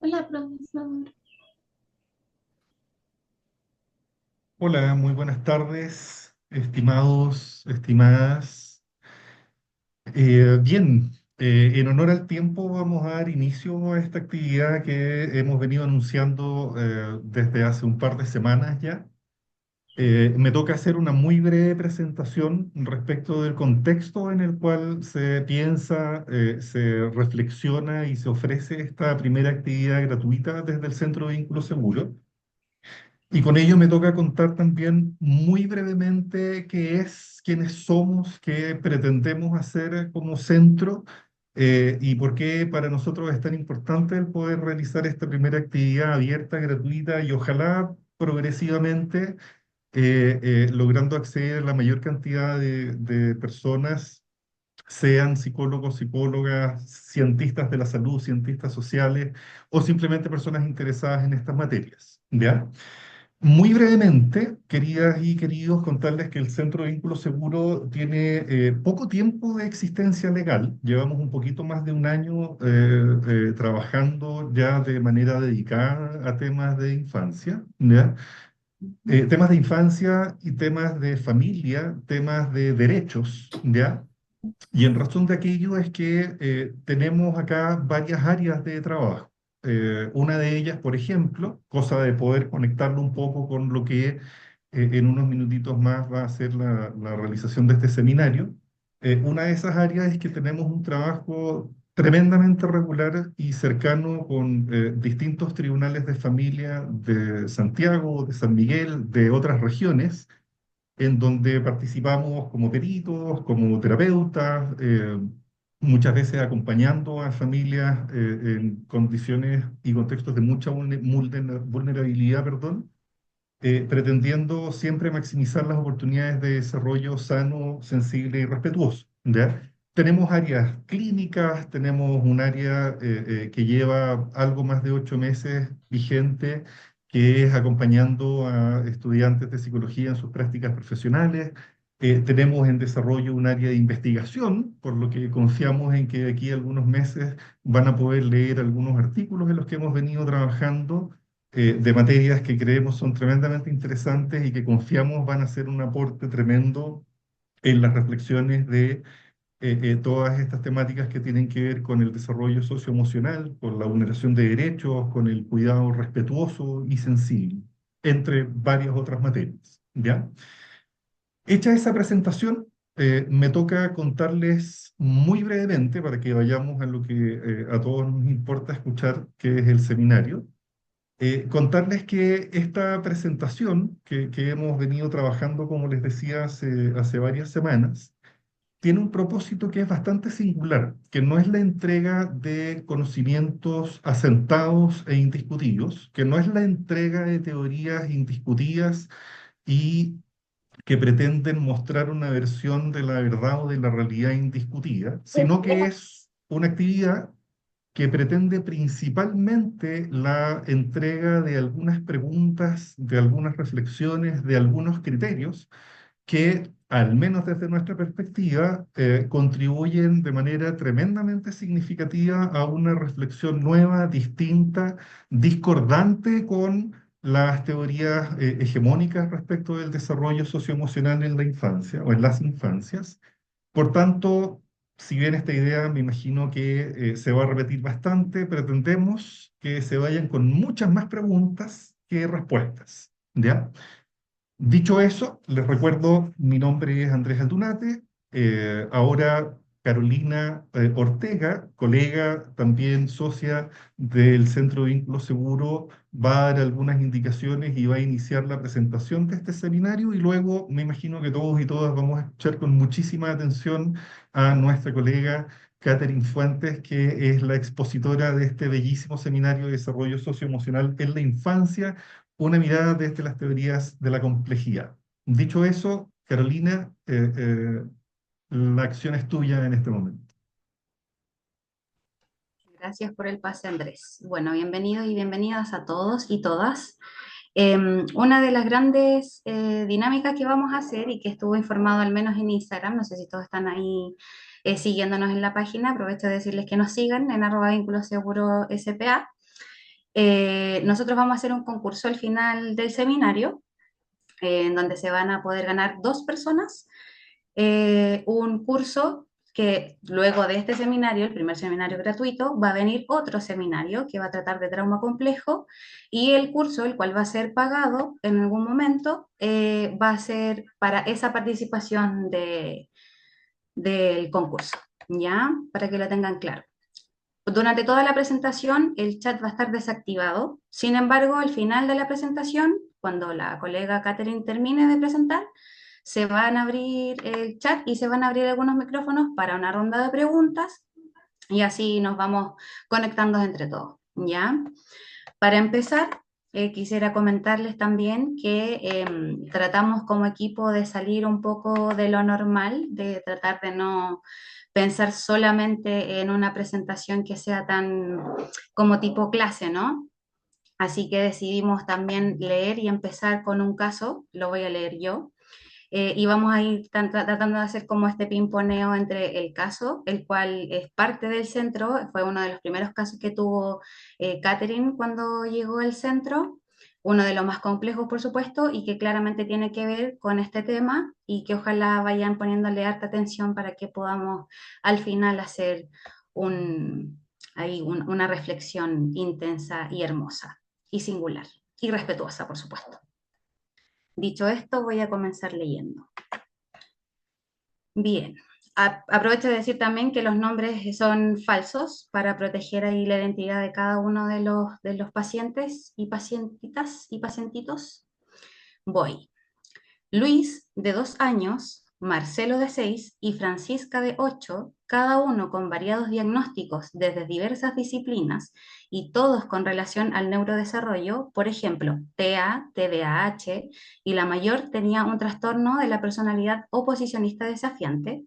Hola, profesor. Hola, muy buenas tardes, estimados, estimadas. Bien, en honor al tiempo vamos a dar inicio a esta actividad que hemos venido anunciando desde hace un par de semanas ya. Me toca hacer una muy breve presentación respecto del contexto en el cual se piensa, se reflexiona y se ofrece esta primera actividad gratuita desde el Centro de Vínculo Seguro. Y con ello me toca contar también muy brevemente qué es, quiénes somos, qué pretendemos hacer como centro y por qué para nosotros es tan importante el poder realizar esta primera actividad abierta, gratuita y ojalá progresivamente logrando acceder a la mayor cantidad de personas, sean psicólogos, psicólogas, cientistas de la salud, cientistas sociales o simplemente personas interesadas en estas materias. ¿Ya? Muy brevemente, queridas y queridos, contarles que el Centro de Vínculo Seguro tiene poco tiempo de existencia legal. Llevamos un poquito más de un año trabajando ya de manera dedicada a temas de infancia, ¿ya? Temas de infancia y temas de familia, temas de derechos, ¿ya? Y en razón de aquello es que tenemos acá varias áreas de trabajo. Una de ellas, por ejemplo, cosa de poder conectarlo un poco con lo que en unos minutitos más va a ser la realización de este seminario. Una de esas áreas es que tenemos un trabajo tremendamente regular y cercano con distintos tribunales de familia de Santiago, de San Miguel, de otras regiones en donde participamos como peritos, como terapeutas, muchas veces acompañando a familias en condiciones y contextos de mucha vulnerabilidad, perdón, pretendiendo siempre maximizar las oportunidades de desarrollo sano, sensible y respetuoso. ¿Ya? Tenemos áreas clínicas, tenemos un área que lleva algo más de 8 meses vigente, que es acompañando a estudiantes de psicología en sus prácticas profesionales. Tenemos en desarrollo un área de investigación, por lo que confiamos en que de aquí a algunos meses van a poder leer algunos artículos en los que hemos venido trabajando de materias que creemos son tremendamente interesantes y que confiamos van a ser un aporte tremendo en las reflexiones de todas estas temáticas que tienen que ver con el desarrollo socioemocional, con la vulneración de derechos, con el cuidado respetuoso y sensible, entre varias otras materias. ¿Ya? Hecha esa presentación, me toca contarles muy brevemente, para que vayamos a lo que a todos nos importa escuchar, que es el seminario. Contarles que esta presentación que hemos venido trabajando, como les decía, hace varias semanas, tiene un propósito que es bastante singular, que no es la entrega de conocimientos asentados e indiscutidos, que no es la entrega de teorías indiscutidas y que pretenden mostrar una versión de la verdad o de la realidad indiscutida, sino que es una actividad que pretende principalmente la entrega de algunas preguntas, de algunas reflexiones, de algunos criterios que, al menos desde nuestra perspectiva, contribuyen de manera tremendamente significativa a una reflexión nueva, distinta, discordante con las teorías hegemónicas respecto del desarrollo socioemocional en la infancia o en las infancias. Por tanto, si bien esta idea me imagino que se va a repetir bastante, pretendemos que se vayan con muchas más preguntas que respuestas. ¿Ya? Dicho eso, les recuerdo, mi nombre es Andrés Aldunate, ahora Carolina Ortega, colega, también socia del Centro de Vínculo Seguro, va a dar algunas indicaciones y va a iniciar la presentación de este seminario y luego me imagino que todos y todas vamos a escuchar con muchísima atención a nuestra colega Catherine Fuentes, que es la expositora de este bellísimo seminario de desarrollo socioemocional en la infancia, una mirada desde las teorías de la complejidad. Dicho eso, Carolina, la acción es tuya en este momento. Gracias por el pase, Andrés. Bueno, bienvenidos y bienvenidas a todos y todas. Una de las grandes dinámicas que vamos a hacer y que estuvo informado al menos en Instagram, no sé si todos están ahí siguiéndonos en la página, aprovecho de decirles que nos sigan en @vínculo seguro SPA. Nosotros vamos a hacer un concurso al final del seminario, en donde se van a poder ganar dos personas un curso que luego de este seminario, el primer seminario gratuito, va a venir otro seminario que va a tratar de trauma complejo y el curso, el cual va a ser pagado en algún momento, va a ser para esa participación del concurso, ¿ya? Para que lo tengan claro. Durante toda la presentación el chat va a estar desactivado. Sin embargo, al final de la presentación, cuando la colega Catherine termine de presentar, se van a abrir el chat y se van a abrir algunos micrófonos para una ronda de preguntas y así nos vamos conectando entre todos, ¿ya? Para empezar, quisiera comentarles también que tratamos como equipo de salir un poco de lo normal, de tratar de no pensar solamente en una presentación que sea tan como tipo clase, ¿no? Así que decidimos también leer y empezar con un caso, lo voy a leer yo, y vamos a ir tratando de hacer como este pimponeo entre el caso, el cual es parte del centro, fue uno de los primeros casos que tuvo Catherine cuando llegó al centro, uno de los más complejos, por supuesto, y que claramente tiene que ver con este tema y que ojalá vayan poniéndole harta atención para que podamos al final hacer un, una reflexión intensa y hermosa y singular y respetuosa, por supuesto. Dicho esto, voy a comenzar leyendo. Bien, aprovecho de decir también que los nombres son falsos para proteger ahí la identidad de cada uno de los pacientes y pacientitas y pacientitos. Voy. Luis, de 2 años, Marcelo, de 6 y Francisca, de 8, cada uno con variados diagnósticos desde diversas disciplinas y todos con relación al neurodesarrollo, por ejemplo, TEA, TDAH, y la mayor tenía un trastorno de la personalidad oposicionista desafiante.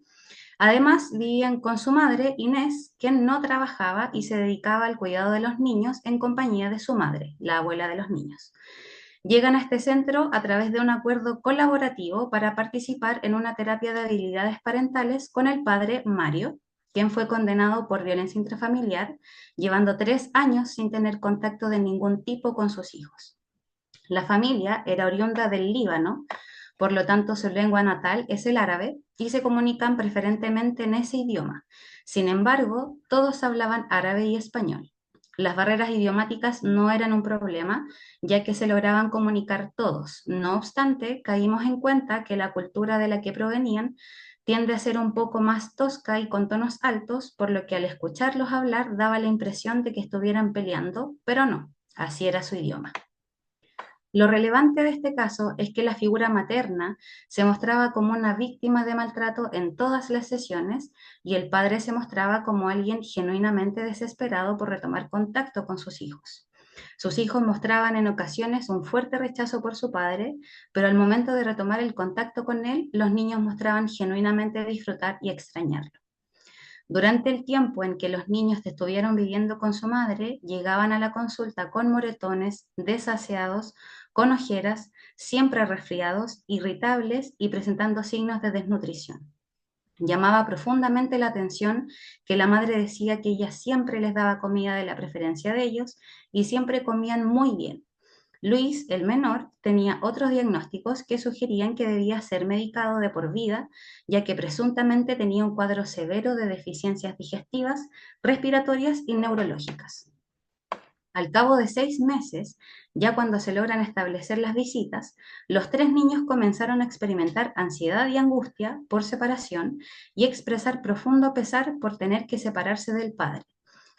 Además, vivían con su madre, Inés, quien no trabajaba y se dedicaba al cuidado de los niños en compañía de su madre, la abuela de los niños. Llegan a este centro a través de un acuerdo colaborativo para participar en una terapia de habilidades parentales con el padre Mario, quien fue condenado por violencia intrafamiliar, llevando 3 años sin tener contacto de ningún tipo con sus hijos. La familia era oriunda del Líbano, por lo tanto su lengua natal es el árabe y se comunican preferentemente en ese idioma. Sin embargo, todos hablaban árabe y español. Las barreras idiomáticas no eran un problema, ya que se lograban comunicar todos. No obstante, caímos en cuenta que la cultura de la que provenían tiende a ser un poco más tosca y con tonos altos, por lo que al escucharlos hablar daba la impresión de que estuvieran peleando, pero no, así era su idioma. Lo relevante de este caso es que la figura materna se mostraba como una víctima de maltrato en todas las sesiones y el padre se mostraba como alguien genuinamente desesperado por retomar contacto con sus hijos. Sus hijos mostraban en ocasiones un fuerte rechazo por su padre, pero al momento de retomar el contacto con él, los niños mostraban genuinamente disfrutar y extrañarlo. Durante el tiempo en que los niños estuvieron viviendo con su madre, llegaban a la consulta con moretones, desaseados, con ojeras, siempre resfriados, irritables y presentando signos de desnutrición. Llamaba profundamente la atención que la madre decía que ella siempre les daba comida de la preferencia de ellos y siempre comían muy bien. Luis, el menor, tenía otros diagnósticos que sugerían que debía ser medicado de por vida, ya que presuntamente tenía un cuadro severo de deficiencias digestivas, respiratorias y neurológicas. Al cabo de 6 meses, ya cuando se logran establecer las visitas, los 3 niños comenzaron a experimentar ansiedad y angustia por separación y expresar profundo pesar por tener que separarse del padre.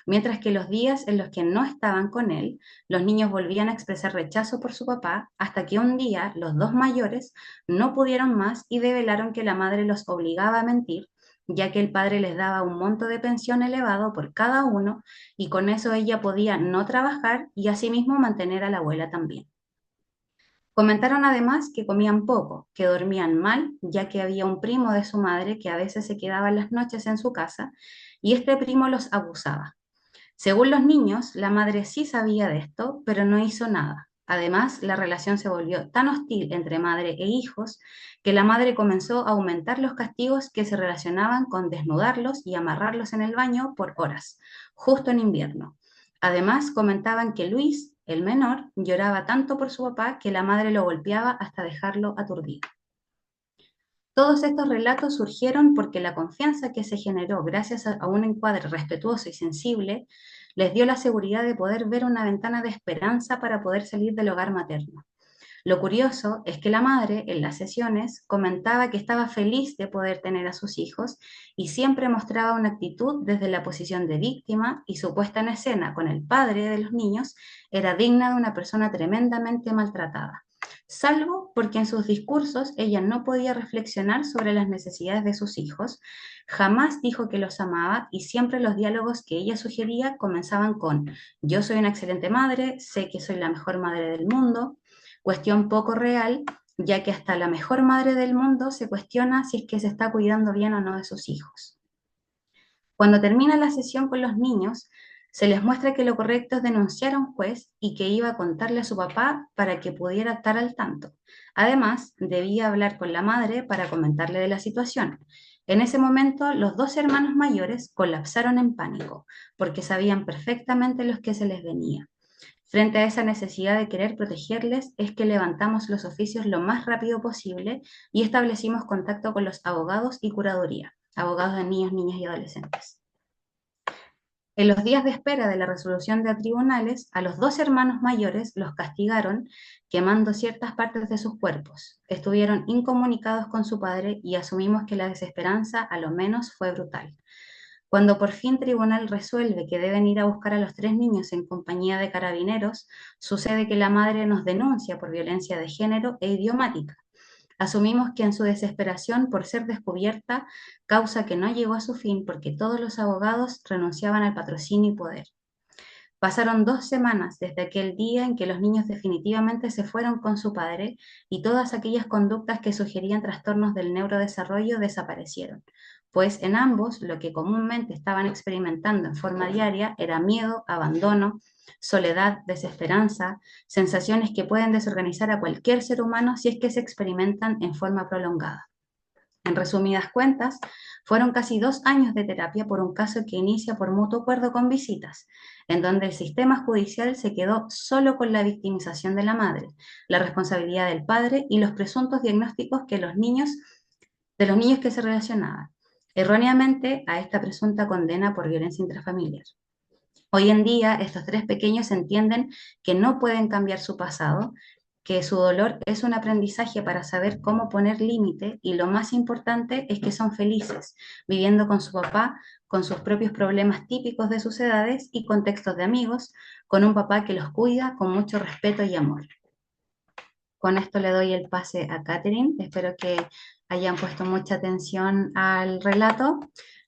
Mientras que los días en los que no estaban con él, los niños volvían a expresar rechazo por su papá, hasta que un día los dos mayores no pudieron más y develaron que la madre los obligaba a mentir, ya que el padre les daba un monto de pensión elevado por cada uno y con eso ella podía no trabajar y asimismo mantener a la abuela también. Comentaron además que comían poco, que dormían mal, ya que había un primo de su madre que a veces se quedaba en las noches en su casa y este primo los abusaba. Según los niños, la madre sí sabía de esto, pero no hizo nada. Además, la relación se volvió tan hostil entre madre e hijos que la madre comenzó a aumentar los castigos que se relacionaban con desnudarlos y amarrarlos en el baño por horas, justo en invierno. Además, comentaban que Luis, el menor, lloraba tanto por su papá que la madre lo golpeaba hasta dejarlo aturdido. Todos estos relatos surgieron porque la confianza que se generó gracias a un encuadre respetuoso y sensible les dio la seguridad de poder ver una ventana de esperanza para poder salir del hogar materno. Lo curioso es que la madre, en las sesiones, comentaba que estaba feliz de poder tener a sus hijos y siempre mostraba una actitud desde la posición de víctima, y su puesta en escena con el padre de los niños era digna de una persona tremendamente maltratada, salvo porque en sus discursos ella no podía reflexionar sobre las necesidades de sus hijos. Jamás dijo que los amaba, y siempre los diálogos que ella sugería comenzaban con: yo soy una excelente madre, sé que soy la mejor madre del mundo, cuestión poco real, ya que hasta la mejor madre del mundo se cuestiona si es que se está cuidando bien o no de sus hijos. Cuando termina la sesión con los niños, se les muestra que lo correcto es denunciar a un juez y que iba a contarle a su papá para que pudiera estar al tanto. Además, debía hablar con la madre para comentarle de la situación. En ese momento, los dos hermanos mayores colapsaron en pánico, porque sabían perfectamente lo que se les venía. Frente a esa necesidad de querer protegerles, es que levantamos los oficios lo más rápido posible y establecimos contacto con los abogados y curaduría, abogados de niños, niñas y adolescentes. En los días de espera de la resolución de tribunales, a los dos hermanos mayores los castigaron quemando ciertas partes de sus cuerpos. Estuvieron incomunicados con su padre y asumimos que la desesperanza a lo menos fue brutal. Cuando por fin tribunal resuelve que deben ir a buscar a los tres niños en compañía de carabineros, sucede que la madre nos denuncia por violencia de género e idiomática. Asumimos que en su desesperación por ser descubierta, causa que no llegó a su fin porque todos los abogados renunciaban al patrocinio y poder. Pasaron 2 semanas desde aquel día en que los niños definitivamente se fueron con su padre, y todas aquellas conductas que sugerían trastornos del neurodesarrollo desaparecieron, pues en ambos lo que comúnmente estaban experimentando en forma diaria era miedo, abandono, soledad, desesperanza, sensaciones que pueden desorganizar a cualquier ser humano si es que se experimentan en forma prolongada. En resumidas cuentas, fueron casi 2 años de terapia por un caso que inicia por mutuo acuerdo con visitas, en donde el sistema judicial se quedó solo con la victimización de la madre, la responsabilidad del padre y los presuntos diagnósticos de los niños que se relacionaban, erróneamente, a esta presunta condena por violencia intrafamiliar. Hoy en día, estos tres pequeños entienden que no pueden cambiar su pasado, que su dolor es un aprendizaje para saber cómo poner límite, y lo más importante es que son felices, viviendo con su papá, con sus propios problemas típicos de sus edades y contextos de amigos, con un papá que los cuida con mucho respeto y amor. Con esto le doy el pase a Catherine. Espero que hayan puesto mucha atención al relato,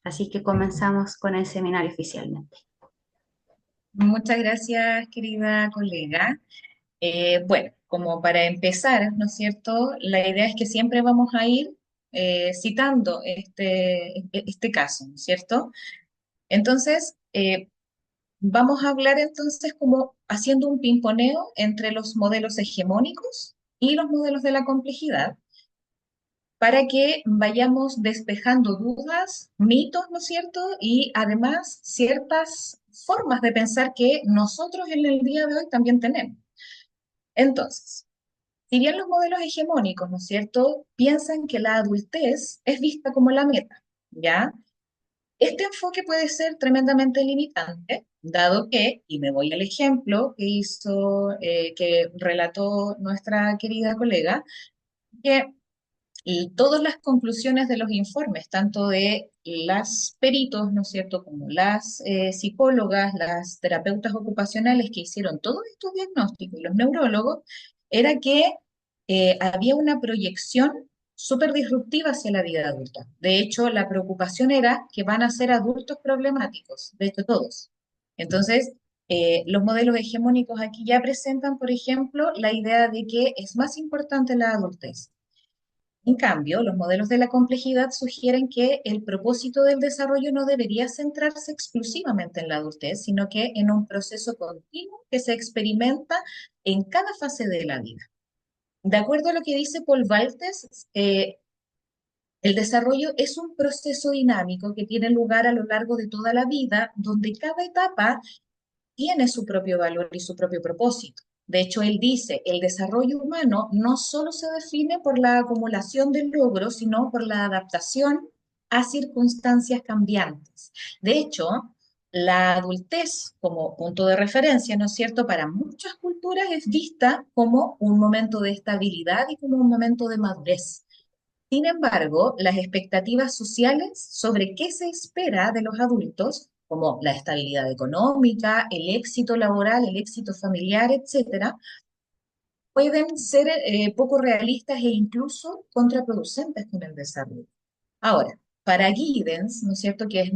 así que comenzamos con el seminario oficialmente. Muchas gracias, querida colega. Bueno, como para empezar, ¿no es cierto? La idea es que siempre vamos a ir citando este caso, ¿no es cierto? Entonces, vamos a hablar entonces como haciendo un pimponeo entre los modelos hegemónicos y los modelos de la complejidad, para que vayamos despejando dudas, mitos, ¿no es cierto? Y además ciertas formas de pensar que nosotros en el día de hoy también tenemos. Entonces, si bien los modelos hegemónicos, ¿no es cierto?, piensan que la adultez es vista como la meta, ¿ya? Este enfoque puede ser tremendamente limitante, dado que, y me voy al ejemplo que relató nuestra querida colega, que y todas las conclusiones de los informes, tanto de las peritos, ¿no es cierto?, como las psicólogas, las terapeutas ocupacionales que hicieron todos estos diagnósticos, y los neurólogos, era que había una proyección súper disruptiva hacia la vida adulta. De hecho, la preocupación era que van a ser adultos problemáticos, de hecho todos. Entonces, los modelos hegemónicos aquí ya presentan, por ejemplo, la idea de que es más importante la adultez. En cambio, los modelos de la complejidad sugieren que el propósito del desarrollo no debería centrarse exclusivamente en la adultez, sino que en un proceso continuo que se experimenta en cada fase de la vida. De acuerdo a lo que dice Paul Walters, el desarrollo es un proceso dinámico que tiene lugar a lo largo de toda la vida, donde cada etapa tiene su propio valor y su propio propósito. De hecho, él dice, el desarrollo humano no solo se define por la acumulación de logros, sino por la adaptación a circunstancias cambiantes. De hecho, la adultez como punto de referencia, ¿no es cierto?, para muchas culturas es vista como un momento de estabilidad y como un momento de madurez. Sin embargo, las expectativas sociales sobre qué se espera de los adultos, como la estabilidad económica, el éxito laboral, el éxito familiar, etcétera, pueden ser poco realistas e incluso contraproducentes con el desarrollo. Ahora, para Giddens, ¿no es cierto?, que es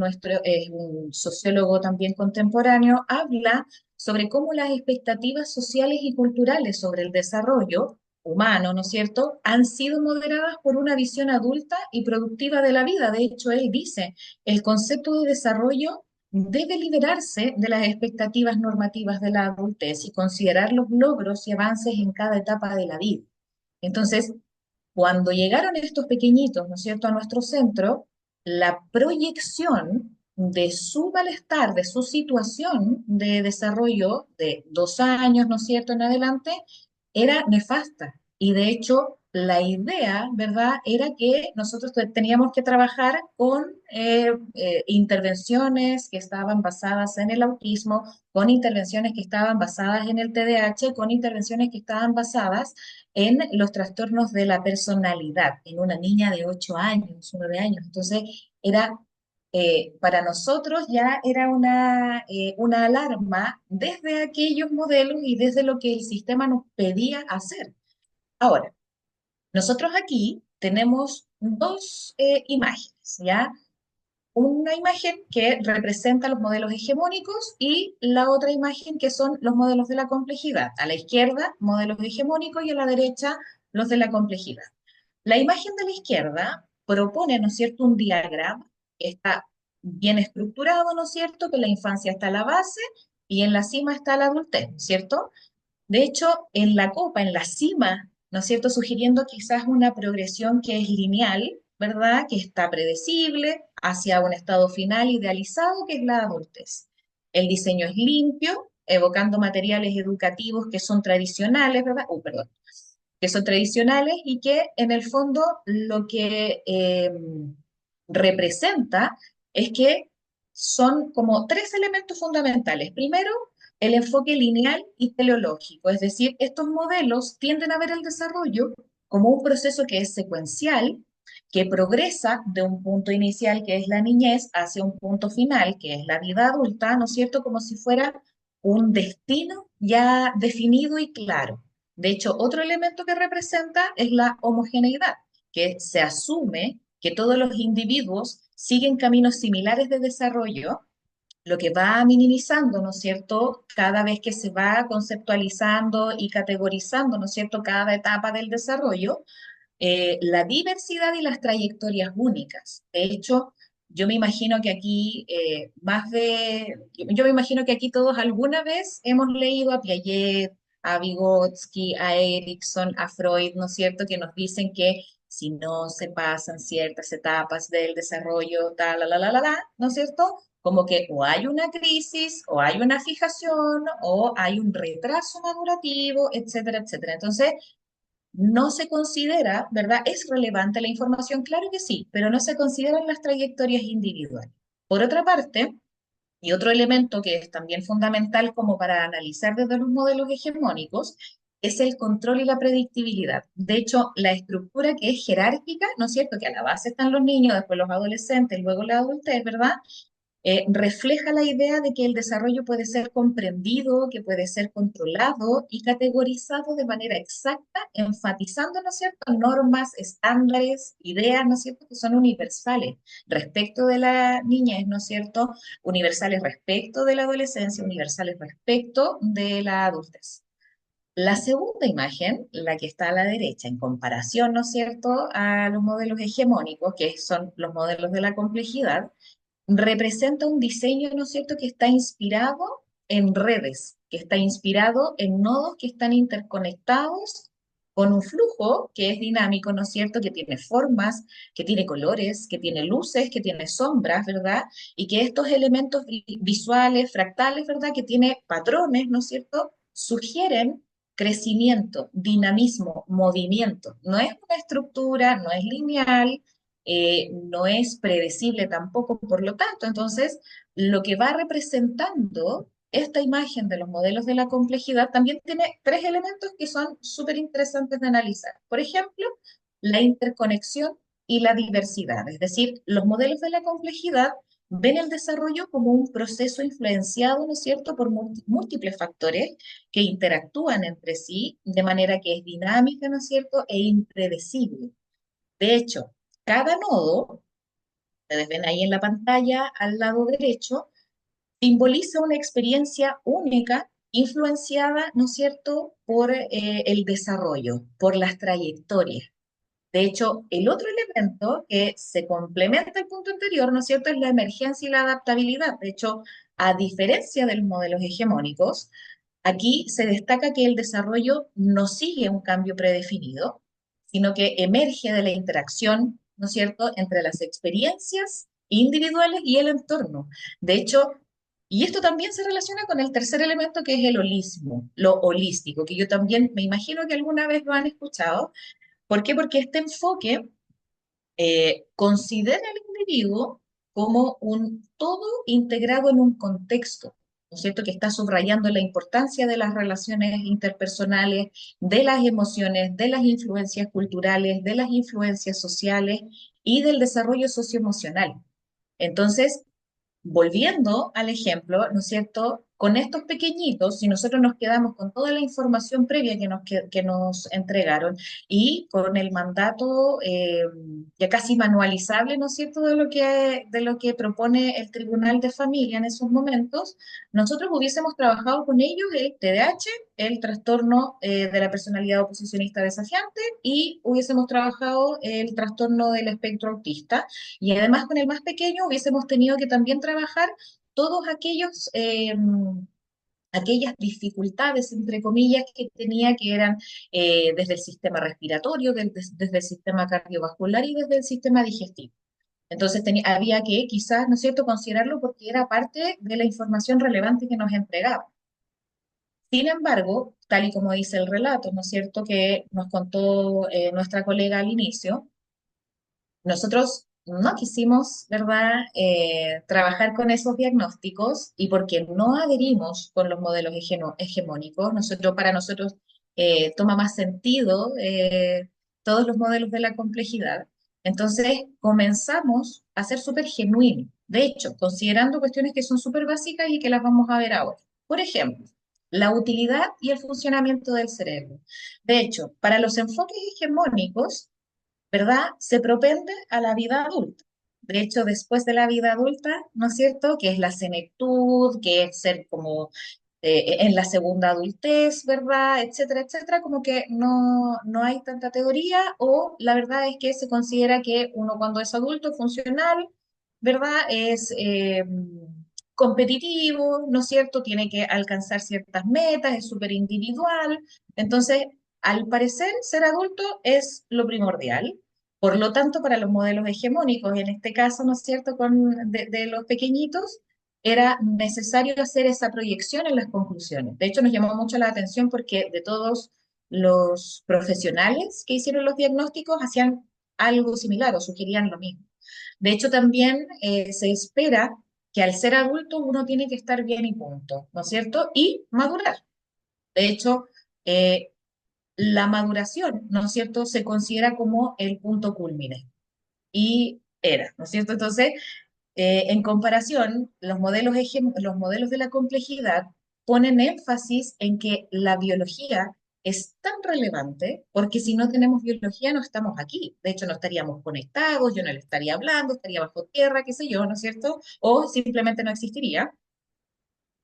un sociólogo también contemporáneo, habla sobre cómo las expectativas sociales y culturales sobre el desarrollo humano, ¿no es cierto?, han sido moderadas por una visión adulta y productiva de la vida. De hecho, él dice, el concepto de desarrollo debe liberarse de las expectativas normativas de la adultez y considerar los logros y avances en cada etapa de la vida. Entonces, cuando llegaron estos pequeñitos, ¿no es cierto?, a nuestro centro, la proyección de su malestar, de su situación de desarrollo de 2 años, ¿no es cierto?, en adelante, era nefasta. Y de hecho, la idea, ¿verdad?, era que nosotros teníamos que trabajar con intervenciones que estaban basadas en el autismo, con intervenciones que estaban basadas en el TDAH, con intervenciones que estaban basadas en los trastornos de la personalidad, en una niña de 8 años, 9 años. Entonces, era, para nosotros ya era una alarma desde aquellos modelos y desde lo que el sistema nos pedía hacer. Ahora, nosotros aquí tenemos dos imágenes, ¿ya? Una imagen que representa los modelos hegemónicos y la otra imagen que son los modelos de la complejidad. A la izquierda, modelos hegemónicos y a la derecha, los de la complejidad. La imagen de la izquierda propone, ¿no es cierto?, un diagrama que está bien estructurado, ¿no es cierto?, que la infancia está a la base y en la cima está la adultez, ¿no es cierto? De hecho, en la copa, en la cima, ¿no es cierto?, sugiriendo quizás una progresión que es lineal, ¿verdad?, que está predecible hacia un estado final idealizado, que es la adultez. El diseño es limpio, evocando materiales educativos que son tradicionales, ¿verdad? Perdón, que son tradicionales y que en el fondo lo que representa es que son como tres elementos fundamentales. Primero, el enfoque lineal y teleológico, es decir, estos modelos tienden a ver el desarrollo como un proceso que es secuencial, que progresa de un punto inicial, que es la niñez, hacia un punto final, que es la vida adulta, ¿no es cierto? Como si fuera un destino ya definido y claro. De hecho, otro elemento que representa es la homogeneidad, que se asume que todos los individuos siguen caminos similares de desarrollo, lo que va minimizando, ¿no es cierto?, cada vez que se va conceptualizando y categorizando, ¿no es cierto?, cada etapa del desarrollo, la diversidad y las trayectorias únicas. De hecho, yo me imagino que aquí, yo me imagino que aquí todos alguna vez hemos leído a Piaget, a Vygotsky, a Erickson, a Freud, ¿no es cierto?, que nos dicen que si no se pasan ciertas etapas del desarrollo, tal, ¿no es cierto? Como que o hay una crisis, o hay una fijación, o hay un retraso madurativo, etcétera, etcétera. Entonces, no se considera, ¿verdad? ¿Es relevante la información? Claro que sí, pero no se consideran las trayectorias individuales. Por otra parte, y otro elemento que es también fundamental como para analizar desde los modelos hegemónicos, es el control y la predictibilidad. De hecho, la estructura que es jerárquica, ¿no es cierto? Que a la base están los niños, después los adolescentes, luego la adultez, ¿verdad? Refleja la idea de que el desarrollo puede ser comprendido, que puede ser controlado y categorizado de manera exacta, enfatizando, ¿no es cierto?, normas, estándares, ideas, ¿no es cierto?, que son universales respecto de la niñez, ¿no es cierto?, universales respecto de la adolescencia, universales respecto de la adultez. La segunda imagen, la que está a la derecha, en comparación, ¿no es cierto?, a los modelos hegemónicos, que son los modelos de la complejidad, representa un diseño, ¿no es cierto?, que está inspirado en redes, que está inspirado en nodos que están interconectados con un flujo que es dinámico, ¿no es cierto?, que tiene formas, que tiene colores, que tiene luces, que tiene sombras, ¿verdad? Y que estos elementos visuales, fractales, ¿verdad?, que tiene patrones, ¿no es cierto?, sugieren crecimiento, dinamismo, movimiento. No es una estructura, no es lineal, no es predecible tampoco, por lo tanto, entonces, lo que va representando esta imagen de los modelos de la complejidad también tiene tres elementos que son súper interesantes de analizar. Por ejemplo, la interconexión y la diversidad, es decir, los modelos de la complejidad ven el desarrollo como un proceso influenciado, ¿no es cierto?, por múltiples factores que interactúan entre sí de manera que es dinámica, ¿no es cierto?, e impredecible. De hecho, cada nodo, ustedes ven ahí en la pantalla al lado derecho, simboliza una experiencia única, influenciada, ¿no es cierto?, por el desarrollo, por las trayectorias. De hecho, el otro elemento que se complementa al punto anterior, ¿no es cierto?, es la emergencia y la adaptabilidad. De hecho, a diferencia de los modelos hegemónicos, aquí se destaca que el desarrollo no sigue un cambio predefinido, sino que emerge de la interacción, ¿no es cierto?, entre las experiencias individuales y el entorno. De hecho, y esto también se relaciona con el tercer elemento que es el holismo, lo holístico, que yo también me imagino que alguna vez lo han escuchado. ¿Por qué? Porque este enfoque considera al individuo como un todo integrado en un contexto, ¿no es cierto?, que está subrayando la importancia de las relaciones interpersonales, de las emociones, de las influencias culturales, de las influencias sociales y del desarrollo socioemocional. Entonces, volviendo al ejemplo, ¿no es cierto? Con estos pequeñitos, si nosotros nos quedamos con toda la información previa que nos entregaron y con el mandato ya casi manualizable, ¿no es cierto?, de lo que propone el Tribunal de Familia en esos momentos, nosotros hubiésemos trabajado con ellos el TDAH, el trastorno de la personalidad oposicionista desafiante, y hubiésemos trabajado el trastorno del espectro autista, y además con el más pequeño hubiésemos tenido que también trabajar todos aquellos, aquellas dificultades, entre comillas, que tenía, que eran desde el sistema respiratorio, desde el sistema cardiovascular y desde el sistema digestivo. Entonces había que quizás, ¿no es cierto?, considerarlo porque era parte de la información relevante que nos entregaba. Sin embargo, tal y como dice el relato, ¿no es cierto?, que nos contó nuestra colega al inicio, nosotros no quisimos, ¿verdad?, trabajar con esos diagnósticos, y porque no adherimos con los modelos hegemónicos, para nosotros toma más sentido todos los modelos de la complejidad. Entonces comenzamos a ser súper genuinos, de hecho, considerando cuestiones que son súper básicas y que las vamos a ver ahora. Por ejemplo, la utilidad y el funcionamiento del cerebro. De hecho, para los enfoques hegemónicos, ¿verdad?, se propende a la vida adulta. De hecho, después de la vida adulta, ¿no es cierto?, que es la senectud, que es ser como en la segunda adultez, ¿verdad?, etcétera, etcétera, como que no hay tanta teoría, o la verdad es que se considera que uno, cuando es adulto funcional, ¿verdad?, es competitivo, ¿no es cierto?, tiene que alcanzar ciertas metas, es súper individual. Entonces, al parecer, ser adulto es lo primordial. Por lo tanto, para los modelos hegemónicos, en este caso, ¿no es cierto?, de los pequeñitos, era necesario hacer esa proyección en las conclusiones. De hecho, nos llamó mucho la atención porque de todos los profesionales que hicieron los diagnósticos hacían algo similar o sugerían lo mismo. De hecho, también se espera que al ser adulto uno tiene que estar bien y punto, ¿no es cierto?, y madurar. De hecho, la maduración, ¿no es cierto?, se considera como el punto culmine. Y era, ¿no es cierto? Entonces, en comparación, los modelos de la complejidad ponen énfasis en que la biología es tan relevante, porque si no tenemos biología no estamos aquí. De hecho, no estaríamos conectados, yo no le estaría hablando, estaría bajo tierra, qué sé yo, ¿no es cierto? O simplemente no existiría.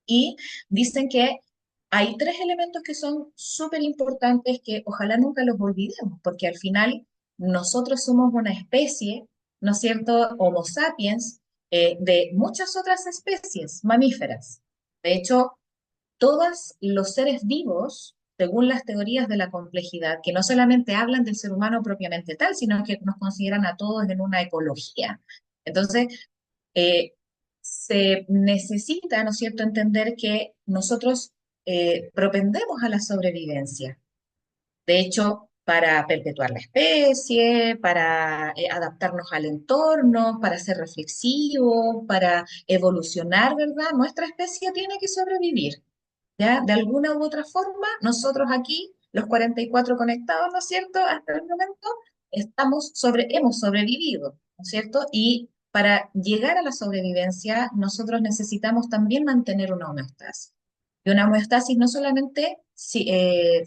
Y dicen que hay tres elementos que son súper importantes, que ojalá nunca los olvidemos, porque al final nosotros somos una especie, ¿no es cierto?, Homo sapiens, de muchas otras especies mamíferas. De hecho, todos los seres vivos según las teorías de la complejidad, que no solamente hablan del ser humano propiamente tal, sino que nos consideran a todos en una ecología. Entonces, eh, se necesita, ¿no es cierto?, entender que nosotros propendemos a la sobrevivencia. De hecho, para perpetuar la especie, para adaptarnos al entorno, para ser reflexivos, para evolucionar, ¿verdad? Nuestra especie tiene que sobrevivir, ¿ya? De alguna u otra forma, nosotros aquí, los 44 conectados, ¿no es cierto? Hasta el momento, hemos sobrevivido, ¿no es cierto? Y para llegar a la sobrevivencia, nosotros necesitamos también mantener una homeostasis. Y una homeostasis no solamente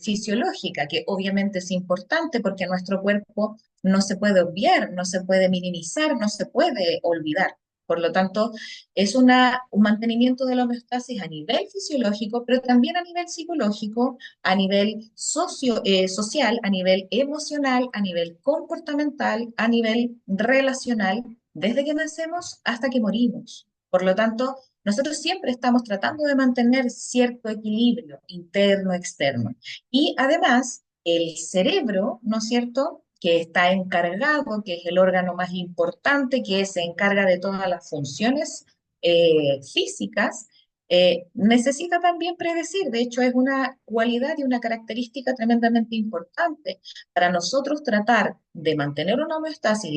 fisiológica, que obviamente es importante porque nuestro cuerpo no se puede obviar, no se puede minimizar, no se puede olvidar. Por lo tanto, es un mantenimiento de la homeostasis a nivel fisiológico, pero también a nivel psicológico, a nivel social, a nivel emocional, a nivel comportamental, a nivel relacional, desde que nacemos hasta que morimos. Por lo tanto, nosotros siempre estamos tratando de mantener cierto equilibrio interno, externo. Y además, el cerebro, ¿no es cierto?, que está encargado, que es el órgano más importante, que se encarga de todas las funciones físicas, necesita también predecir. De hecho, es una cualidad y una característica tremendamente importante para nosotros tratar de mantener una homeostasis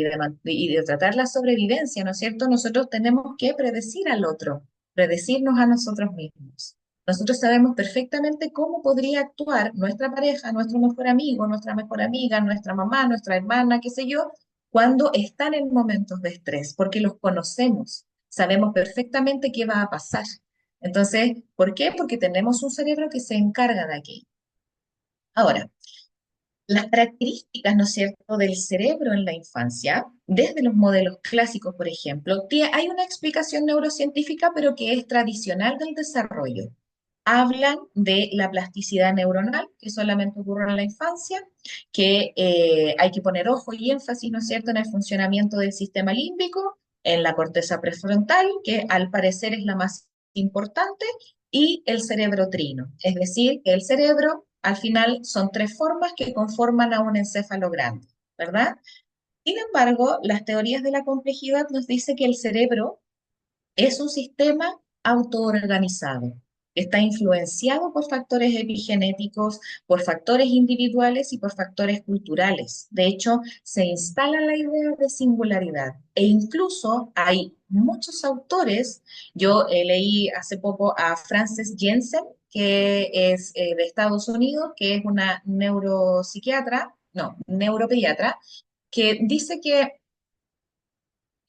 y de tratar la sobrevivencia, ¿no es cierto? Nosotros tenemos que predecir al otro, predecirnos a nosotros mismos. Nosotros sabemos perfectamente cómo podría actuar nuestra pareja, nuestro mejor amigo, nuestra mejor amiga, nuestra mamá, nuestra hermana, qué sé yo, cuando están en momentos de estrés, porque los conocemos, sabemos perfectamente qué va a pasar. Entonces, ¿por qué? Porque tenemos un cerebro que se encarga de aquello. Ahora, las características, ¿no es cierto?, del cerebro en la infancia, desde los modelos clásicos, por ejemplo, hay una explicación neurocientífica, pero que es tradicional del desarrollo. Hablan de la plasticidad neuronal, que solamente ocurre en la infancia, que hay que poner ojo y énfasis, ¿no es cierto?, en el funcionamiento del sistema límbico, en la corteza prefrontal, que al parecer es la más importante, y el cerebro trino. Es decir, que el cerebro, al final, son tres formas que conforman a un encéfalo grande, ¿verdad? Sin embargo, las teorías de la complejidad nos dicen que el cerebro es un sistema autoorganizado. Está influenciado por factores epigenéticos, por factores individuales y por factores culturales. De hecho, se instala la idea de singularidad e incluso hay muchos autores. Yo leí hace poco a Frances Jensen, que es de Estados Unidos, que es una neuropsiquiatra, no, neuropediatra, que dice que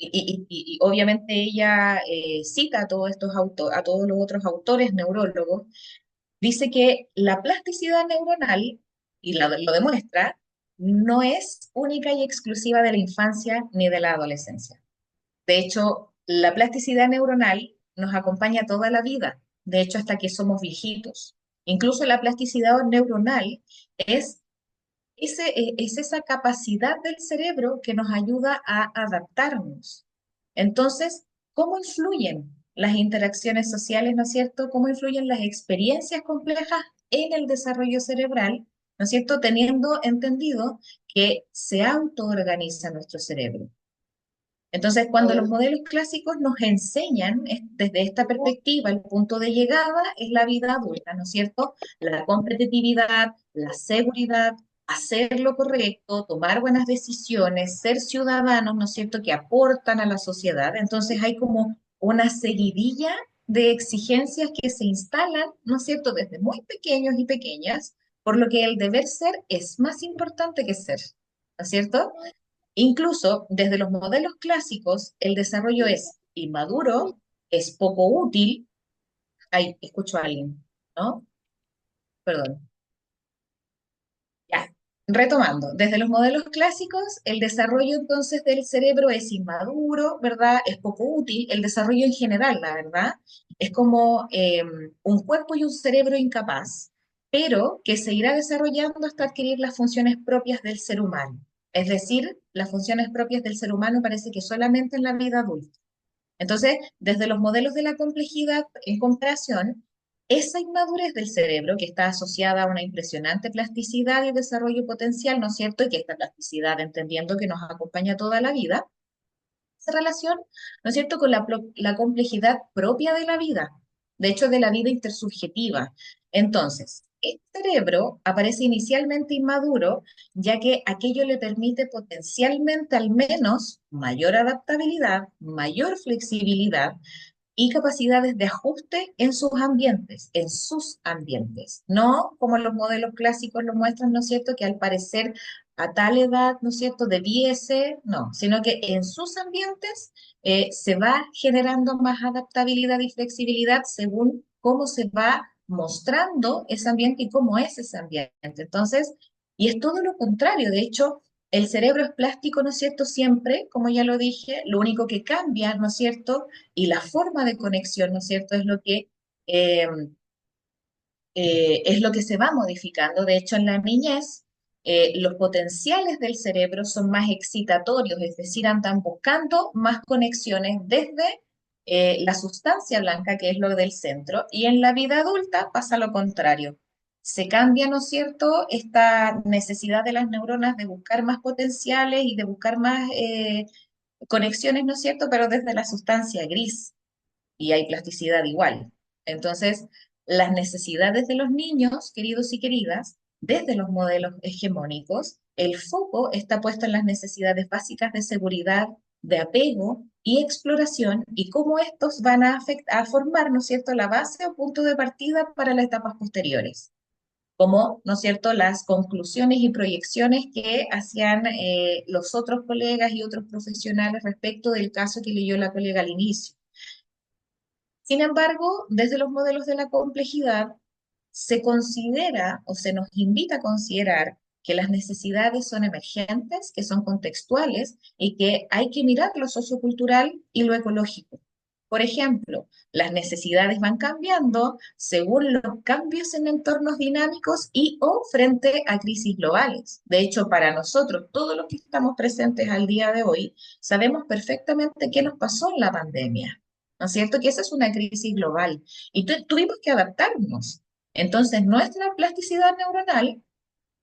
y obviamente ella cita a todos a todos los otros autores neurólogos, dice que la plasticidad neuronal, y lo demuestra, no es única y exclusiva de la infancia ni de la adolescencia. De hecho, la plasticidad neuronal nos acompaña toda la vida, de hecho hasta que somos viejitos. Incluso la plasticidad neuronal es es esa capacidad del cerebro que nos ayuda a adaptarnos. Entonces, ¿cómo influyen las interacciones sociales, ¿no es cierto? ¿Cómo influyen las experiencias complejas en el desarrollo cerebral, ¿no es cierto? Teniendo entendido que se autoorganiza nuestro cerebro. Entonces, cuando los modelos clásicos nos enseñan desde esta perspectiva, el punto de llegada es la vida adulta, ¿no es cierto? La competitividad, la seguridad, hacer lo correcto, tomar buenas decisiones, ser ciudadanos, ¿no es cierto?, que aportan a la sociedad. Entonces hay como una seguidilla de exigencias que se instalan, ¿no es cierto?, desde muy pequeños y pequeñas, por lo que el deber ser es más importante que ser, ¿no es cierto? Incluso desde los modelos clásicos, el desarrollo es inmaduro, es poco útil. Ay, escucho a alguien, ¿no? Perdón. Ya, retomando, desde los modelos clásicos, el desarrollo entonces del cerebro es inmaduro, ¿verdad? Es poco útil, el desarrollo en general, la verdad, es como un cuerpo y un cerebro incapaz, pero que se irá desarrollando hasta adquirir las funciones propias del ser humano. Es decir, las funciones propias del ser humano parece que solamente en la vida adulta. Entonces, desde los modelos de la complejidad en comparación, esa inmadurez del cerebro, que está asociada a una impresionante plasticidad y desarrollo potencial, ¿no es cierto? Y que esta plasticidad, entendiendo que nos acompaña toda la vida, se relación, ¿no es cierto?, con la complejidad propia de la vida, de hecho, de la vida intersubjetiva. Entonces, el cerebro aparece inicialmente inmaduro, ya que aquello le permite potencialmente al menos mayor adaptabilidad, mayor flexibilidad, y capacidades de ajuste en sus ambientes, no como los modelos clásicos lo muestran, ¿no es cierto?, que al parecer a tal edad, ¿no es cierto?, debiese, no, sino que en sus ambientes se va generando más adaptabilidad y flexibilidad según cómo se va mostrando ese ambiente y cómo es ese ambiente. Entonces, y es todo lo contrario, de hecho, el cerebro es plástico, ¿no es cierto?, siempre, como ya lo dije, lo único que cambia, ¿no es cierto?, y la forma de conexión, ¿no es cierto?, eh, es lo que se va modificando. De hecho, en la niñez, los potenciales del cerebro son más excitatorios, es decir, andan buscando más conexiones desde la sustancia blanca, que es lo del centro, y en la vida adulta pasa lo contrario. Se cambia, ¿no es cierto?, esta necesidad de las neuronas de buscar más potenciales y de buscar más conexiones, ¿no es cierto?, pero desde la sustancia gris y hay plasticidad igual. Entonces, las necesidades de los niños, queridos y queridas, desde los modelos hegemónicos, el foco está puesto en las necesidades básicas de seguridad, de apego y exploración y cómo estos van a formar, ¿no es cierto?, la base o punto de partida para las etapas posteriores, como, ¿no es cierto?, las conclusiones y proyecciones que hacían los otros colegas y otros profesionales respecto del caso que leyó la colega al inicio. Sin embargo, desde los modelos de la complejidad, se considera o se nos invita a considerar que las necesidades son emergentes, que son contextuales y que hay que mirar lo sociocultural y lo ecológico. Por ejemplo, las necesidades van cambiando según los cambios en entornos dinámicos y o frente a crisis globales. De hecho, para nosotros, todos los que estamos presentes al día de hoy, sabemos perfectamente qué nos pasó en la pandemia, ¿no es cierto? Que esa es una crisis global y tuvimos que adaptarnos. Entonces, nuestra plasticidad neuronal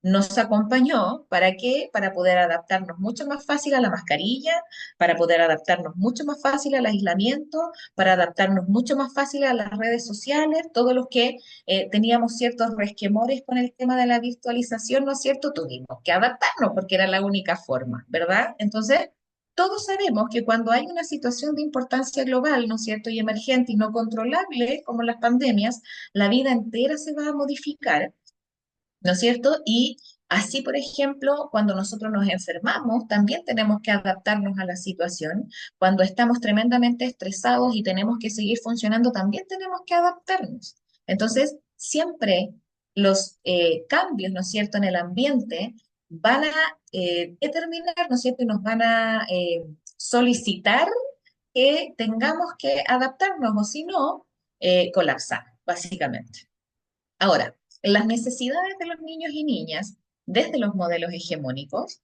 nos acompañó, ¿para qué? Para poder adaptarnos mucho más fácil a la mascarilla, para poder adaptarnos mucho más fácil al aislamiento, para adaptarnos mucho más fácil a las redes sociales, todos los que teníamos ciertos resquemores con el tema de la virtualización, ¿no es cierto? Tuvimos que adaptarnos porque era la única forma, ¿verdad? Entonces, todos sabemos que cuando hay una situación de importancia global, ¿no es cierto?, y emergente y no controlable, como las pandemias, la vida entera se va a modificar, ¿no es cierto? Y así, por ejemplo, cuando nosotros nos enfermamos, también tenemos que adaptarnos a la situación. Cuando estamos tremendamente estresados y tenemos que seguir funcionando, también tenemos que adaptarnos. Entonces, siempre los cambios, ¿no es cierto?, en el ambiente van a determinar, ¿no es cierto?, y nos van a solicitar que tengamos que adaptarnos o si no, colapsar, básicamente. Ahora, las necesidades de los niños y niñas desde los modelos hegemónicos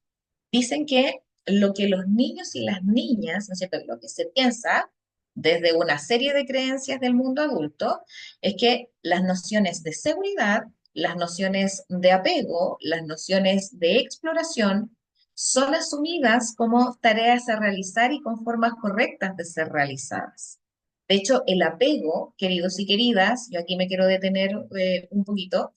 dicen que lo que los niños y las niñas, ¿no es cierto?, lo que se piensa desde una serie de creencias del mundo adulto es que las nociones de seguridad, las nociones de apego, las nociones de exploración son asumidas como tareas a realizar y con formas correctas de ser realizadas. De hecho, el apego, queridos y queridas, yo aquí me quiero detener un poquito,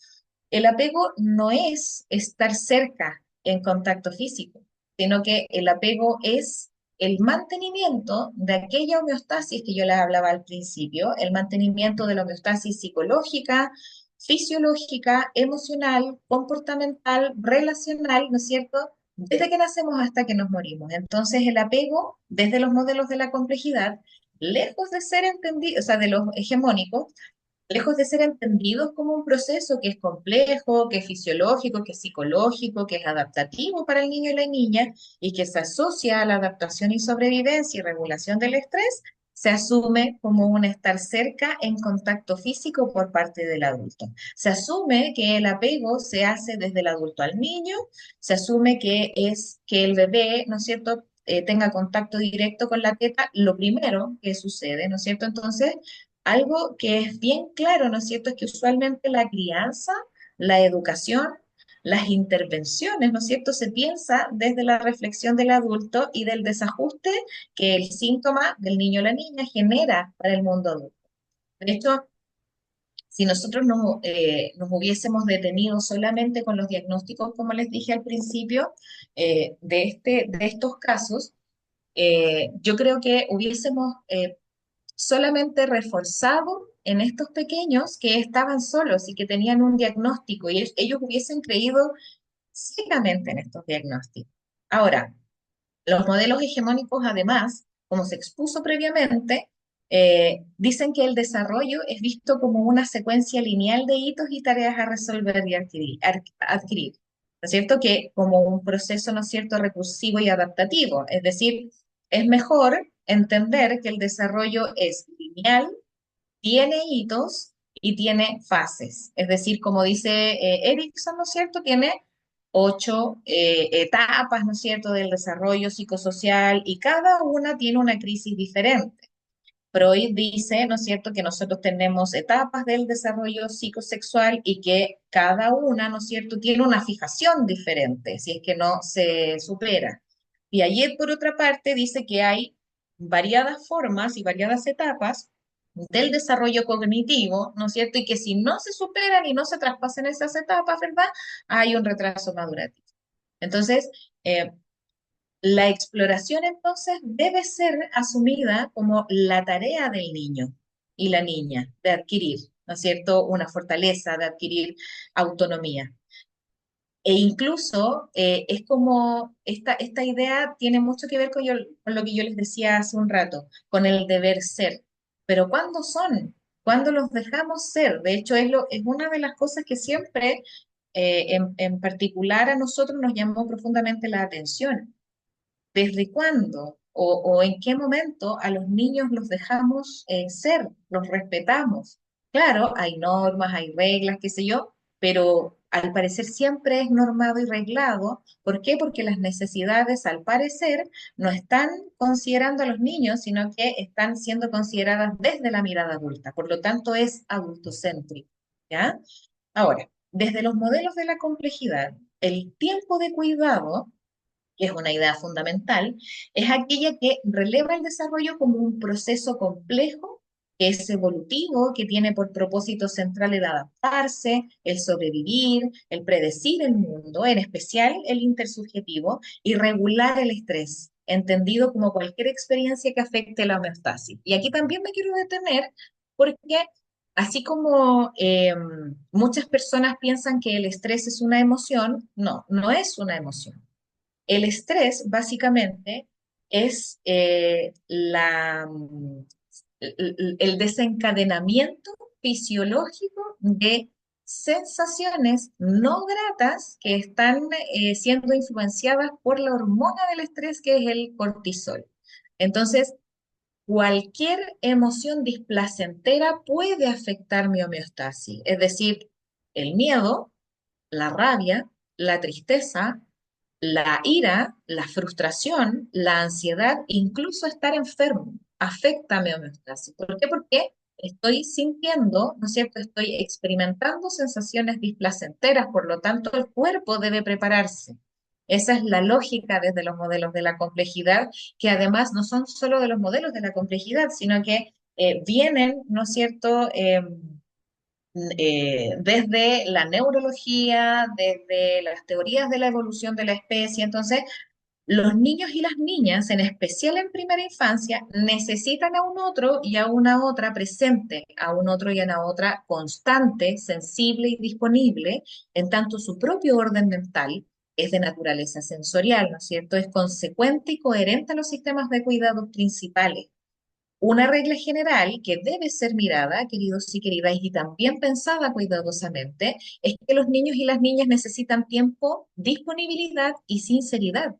el apego no es estar cerca en contacto físico, sino que el apego es el mantenimiento de aquella homeostasis que yo les hablaba al principio, el mantenimiento de la homeostasis psicológica, fisiológica, emocional, comportamental, relacional, ¿no es cierto? Desde que nacemos hasta que nos morimos. Entonces, el apego, desde los modelos de la complejidad, lejos de ser entendido, o sea, de los hegemónicos, lejos de ser entendidos como un proceso que es complejo, que es fisiológico, que es psicológico, que es adaptativo para el niño y la niña y que se asocia a la adaptación y sobrevivencia y regulación del estrés, se asume como un estar cerca en contacto físico por parte del adulto. Se asume que el apego se hace desde el adulto al niño, se asume que es que el bebé, ¿no es cierto?, tenga contacto directo con la teta, lo primero que sucede, ¿no es cierto? Entonces, Algo que es bien claro, ¿no es cierto?, es que usualmente la crianza, la educación, las intervenciones, ¿no es cierto?, se piensa desde la reflexión del adulto y del desajuste que el síntoma del niño o la niña genera para el mundo adulto. De hecho, si nosotros nos hubiésemos detenido solamente con los diagnósticos, como les dije al principio, de estos casos, yo creo que hubiésemos solamente reforzado en estos pequeños que estaban solos y que tenían un diagnóstico y ellos hubiesen creído ciegamente en estos diagnósticos. Ahora, los modelos hegemónicos, además, como se expuso previamente, dicen que el desarrollo es visto como una secuencia lineal de hitos y tareas a resolver y adquirir. ¿No es cierto? Que como un proceso, ¿no es cierto?, recursivo y adaptativo. Es decir, es mejor entender que el desarrollo es lineal, tiene hitos y tiene fases. Es decir, como dice Erickson, ¿no es cierto?, tiene 8 etapas, ¿no es cierto?, del desarrollo psicosocial y cada una tiene una crisis diferente. Freud dice, ¿no es cierto?, que nosotros tenemos etapas del desarrollo psicosexual y que cada una, ¿no es cierto?, tiene una fijación diferente, si es que no se supera. Piaget, por otra parte, dice que hay variadas formas y variadas etapas del desarrollo cognitivo, ¿no es cierto?, y que si no se superan y no se traspasan esas etapas, ¿verdad?, hay un retraso madurativo. Entonces, la exploración entonces debe ser asumida como la tarea del niño y la niña de adquirir, ¿no es cierto?, una fortaleza, de adquirir autonomía. E incluso es como esta idea tiene mucho que ver con lo que yo les decía hace un rato, con el deber ser. Pero ¿cuándo son? ¿Cuándo los dejamos ser? De hecho, es una de las cosas que siempre, en particular a nosotros, nos llamó profundamente la atención. ¿Desde cuándo o en qué momento a los niños los dejamos ser, los respetamos? Claro, hay normas, hay reglas, qué sé yo, pero al parecer siempre es normado y reglado. ¿Por qué? Porque las necesidades, al parecer, no están considerando a los niños, sino que están siendo consideradas desde la mirada adulta. Por lo tanto, es adultocéntrico, ¿ya? Ahora, desde los modelos de la complejidad, el tiempo de cuidado, que es una idea fundamental, es aquella que releva el desarrollo como un proceso complejo, que es evolutivo, que tiene por propósito central el adaptarse, el sobrevivir, el predecir el mundo, en especial el intersubjetivo, y regular el estrés, entendido como cualquier experiencia que afecte la homeostasis. Y aquí también me quiero detener porque así como muchas personas piensan que el estrés es una emoción, no, no es una emoción. El estrés básicamente es el desencadenamiento fisiológico de sensaciones no gratas que están siendo influenciadas por la hormona del estrés que es el cortisol. Entonces, cualquier emoción displacentera puede afectar mi homeostasis, es decir, el miedo, la rabia, la tristeza, la ira, la frustración, la ansiedad, incluso estar enfermo, afecta a mi homeostasis. ¿Por qué? Porque estoy sintiendo, ¿no es cierto? Estoy experimentando sensaciones displacenteras, por lo tanto el cuerpo debe prepararse. Esa es la lógica desde los modelos de la complejidad, que además no son solo de los modelos de la complejidad, sino que vienen, ¿no es cierto?, desde la neurología, desde las teorías de la evolución de la especie. Entonces, los niños y las niñas, en especial en primera infancia, necesitan a un otro y a una otra presente, a un otro y a una otra constante, sensible y disponible, en tanto su propio orden mental es de naturaleza sensorial, ¿no es cierto? Es consecuente y coherente a los sistemas de cuidados principales. Una regla general que debe ser mirada, queridos y queridas, y también pensada cuidadosamente, es que los niños y las niñas necesitan tiempo, disponibilidad y sinceridad.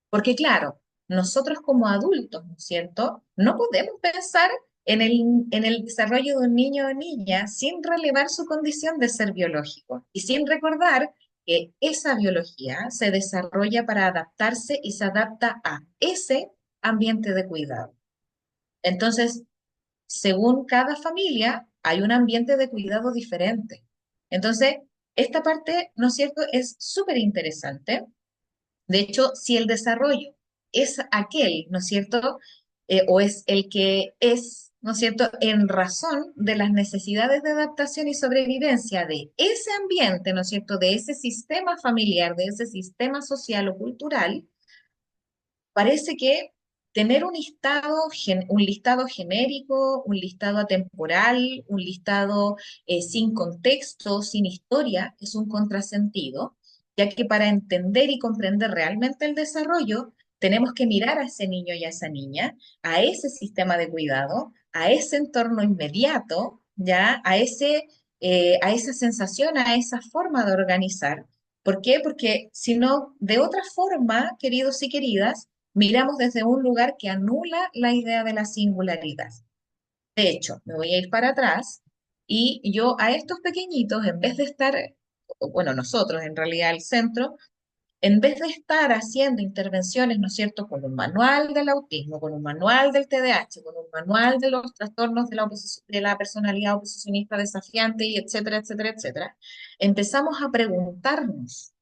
Porque claro, nosotros como adultos, ¿no es cierto? No podemos pensar en el desarrollo de un niño o niña sin relevar su condición de ser biológico y sin recordar que esa biología se desarrolla para adaptarse y se adapta a ese ambiente de cuidado. Entonces, según cada familia, hay un ambiente de cuidado diferente. Entonces, esta parte, ¿no es cierto?, es súper interesante. De hecho, si el desarrollo es aquel, ¿no es cierto?, o es el que es, ¿no es cierto?, en razón de las necesidades de adaptación y sobrevivencia de ese ambiente, ¿no es cierto?, de ese sistema familiar, de ese sistema social o cultural, parece que tener un listado genérico, un listado atemporal, un listado sin contexto, sin historia, es un contrasentido, ya que para entender y comprender realmente el desarrollo, tenemos que mirar a ese niño y a esa niña, a ese sistema de cuidado, a ese entorno inmediato, ya, a esa sensación, a esa forma de organizar. ¿Por qué? Porque si no, de otra forma, queridos y queridas, miramos desde un lugar que anula la idea de la singularidad. De hecho, me voy a ir para atrás y yo a estos pequeñitos, en vez de estar, bueno, nosotros en realidad el centro, en vez de estar haciendo intervenciones, ¿no es cierto?, con un manual del autismo, con un manual del TDAH, con un manual de los trastornos de la personalidad oposicionista desafiante, y etcétera, etcétera, etcétera, empezamos a preguntarnos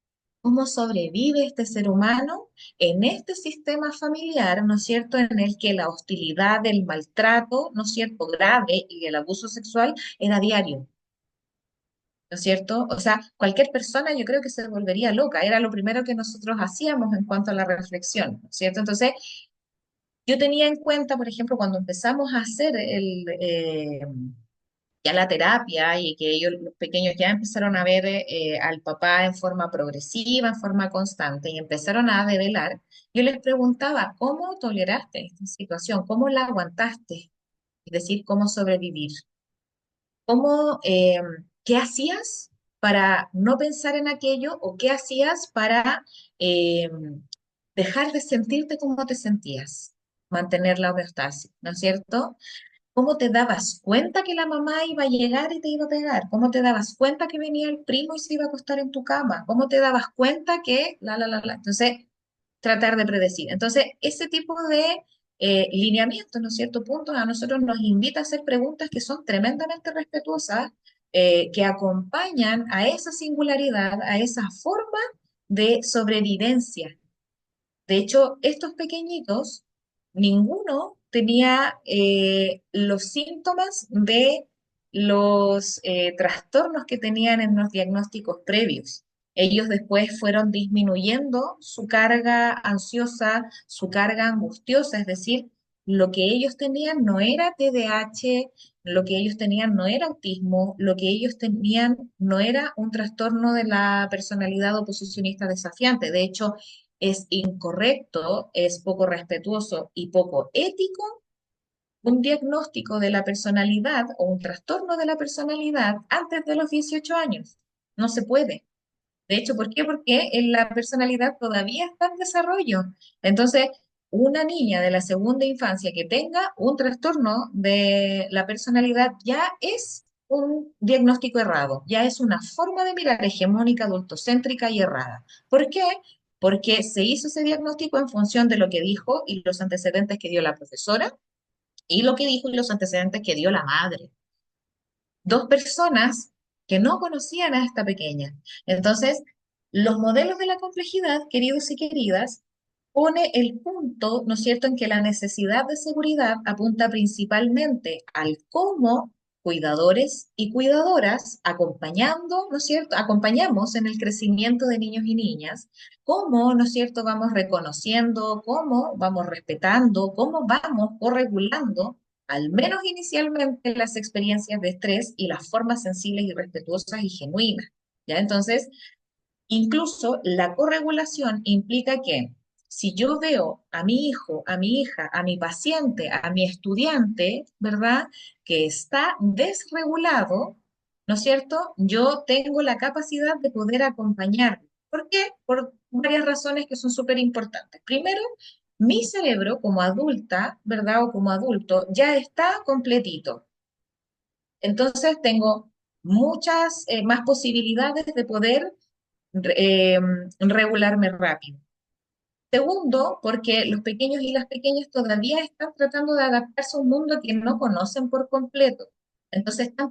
cómo sobrevive este ser humano en este sistema familiar, ¿no es cierto?, en el que la hostilidad, el maltrato, ¿no es cierto?, grave y el abuso sexual era diario. ¿No es cierto? O sea, cualquier persona yo creo que se volvería loca, era lo primero que nosotros hacíamos en cuanto a la reflexión, ¿no es cierto? Entonces, yo tenía en cuenta, por ejemplo, cuando empezamos a hacer ya la terapia y que ellos, los pequeños, ya empezaron a ver al papá en forma progresiva, en forma constante, y empezaron a develar, yo les preguntaba, ¿cómo toleraste esta situación? ¿Cómo la aguantaste? Es decir, ¿cómo sobrevivir? ¿Cómo, qué hacías para no pensar en aquello o qué hacías para eh, dejar de sentirte como te sentías? Mantener la homeostasis, ¿no es cierto? ¿Cómo te dabas cuenta que la mamá iba a llegar y te iba a pegar? ¿Cómo te dabas cuenta que venía el primo y se iba a acostar en tu cama? ¿Cómo te dabas cuenta que la? Entonces, tratar de predecir. Entonces, ese tipo de lineamientos, ¿no es cierto? Puntos a nosotros nos invita a hacer preguntas que son tremendamente respetuosas, que acompañan a esa singularidad, a esa forma de sobrevivencia. De hecho, estos pequeñitos, ninguno tenía los síntomas de los trastornos que tenían en los diagnósticos previos. Ellos después fueron disminuyendo su carga ansiosa, su carga angustiosa, es decir, lo que ellos tenían no era TDAH, lo que ellos tenían no era autismo, lo que ellos tenían no era un trastorno de la personalidad oposicionista desafiante. De hecho, es incorrecto, es poco respetuoso y poco ético un diagnóstico de la personalidad o un trastorno de la personalidad antes de los 18 años. No se puede. De hecho, ¿por qué? Porque la personalidad todavía está en desarrollo. Entonces, una niña de la segunda infancia que tenga un trastorno de la personalidad ya es un diagnóstico errado, ya es una forma de mirar hegemónica, adultocéntrica y errada. ¿Por qué? Porque se hizo ese diagnóstico en función de lo que dijo y los antecedentes que dio la profesora y lo que dijo y los antecedentes que dio la madre. Dos personas que no conocían a esta pequeña. Entonces, los modelos de la complejidad, queridos y queridas, pone el punto, ¿no es cierto?, en que la necesidad de seguridad apunta principalmente al cómo cuidadores y cuidadoras acompañando, ¿no es cierto?, acompañamos en el crecimiento de niños y niñas, cómo, ¿no es cierto?, vamos reconociendo, cómo vamos respetando, cómo vamos corregulando al menos inicialmente, las experiencias de estrés y las formas sensibles y respetuosas y genuinas. ¿Ya? Entonces, incluso la corregulación implica que si yo veo a mi hijo, a mi hija, a mi paciente, a mi estudiante, ¿verdad?, que está desregulado, ¿no es cierto? Yo tengo la capacidad de poder acompañarlo. ¿Por qué? Por varias razones que son súper importantes. Primero, mi cerebro como adulta, ¿verdad? O como adulto, ya está completito. Entonces tengo muchas más posibilidades de poder eh, regularme rápido. Segundo, porque los pequeños y las pequeñas todavía están tratando de adaptarse a un mundo que no conocen por completo. Entonces están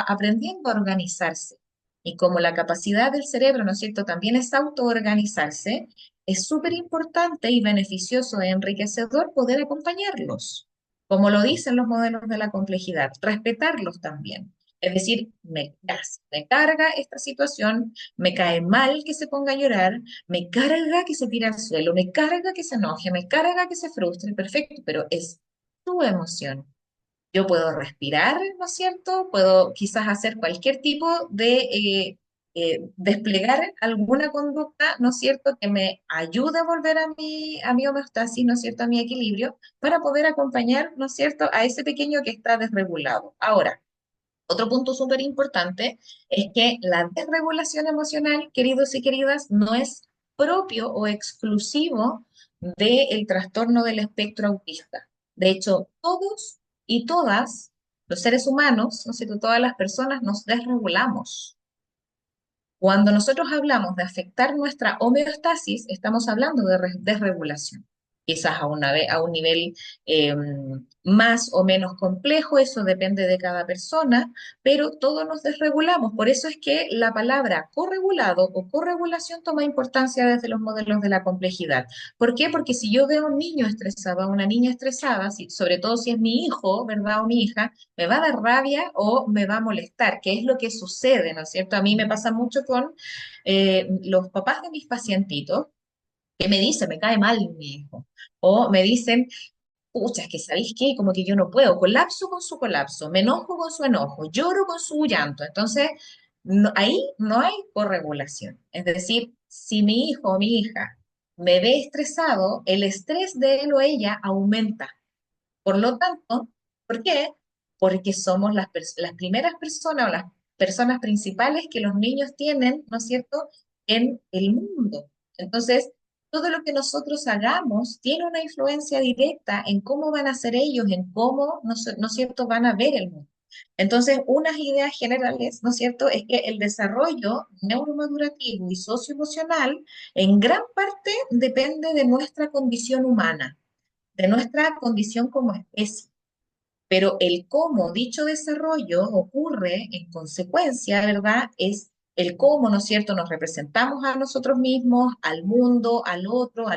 aprendiendo a organizarse. Y como la capacidad del cerebro, ¿no es cierto?, también es autoorganizarse, es súper importante y beneficioso e enriquecedor poder acompañarlos, como lo dicen los modelos de la complejidad, respetarlos también. Es decir, me carga esta situación, me cae mal que se ponga a llorar, me carga que se tire al suelo, me carga que se enoje, me carga que se frustre, perfecto, pero es tu emoción. Yo puedo respirar, ¿no es cierto? Puedo quizás hacer cualquier tipo de desplegar alguna conducta, ¿no es cierto?, que me ayude a volver a mi homeostasis, ¿no es cierto?, a mi equilibrio, para poder acompañar, ¿no es cierto?, a ese pequeño que está desregulado. Ahora, otro punto súper importante es que la desregulación emocional, queridos y queridas, no es propio o exclusivo del trastorno del espectro autista. De hecho, todos y todas los seres humanos, ¿no es cierto?, todas las personas nos desregulamos. Cuando nosotros hablamos de afectar nuestra homeostasis, estamos hablando de desregulación. Quizás a un nivel eh, más o menos complejo, eso depende de cada persona, pero todos nos desregulamos. Por eso es que la palabra corregulado o corregulación toma importancia desde los modelos de la complejidad. ¿Por qué? Porque si yo veo a un niño estresado, a una niña estresada, sobre todo si es mi hijo, ¿verdad? O mi hija, me va a dar rabia o me va a molestar, que es lo que sucede, ¿no es cierto? A mí me pasa mucho con los papás de mis pacientitos que me dicen, me cae mal mi hijo, o me dicen, pucha, es que ¿sabéis qué? Como que yo no puedo, colapso con su colapso, me enojo con su enojo, lloro con su llanto. Entonces, ahí no hay corregulación. Es decir, si mi hijo o mi hija me ve estresado, el estrés de él o ella aumenta. Por lo tanto, ¿por qué? Porque somos las primeras personas o las personas principales que los niños tienen, ¿no es cierto?, en el mundo. Entonces, todo lo que nosotros hagamos tiene una influencia directa en cómo van a ser ellos, en cómo, ¿no es cierto?, van a ver el mundo. Entonces, unas ideas generales, ¿no es cierto?, es que el desarrollo neuromadurativo y socioemocional en gran parte depende de nuestra condición humana, de nuestra condición como especie. Pero el cómo dicho desarrollo ocurre en consecuencia, ¿verdad? Es el cómo, ¿no es cierto?, nos representamos a nosotros mismos, al mundo, al otro, a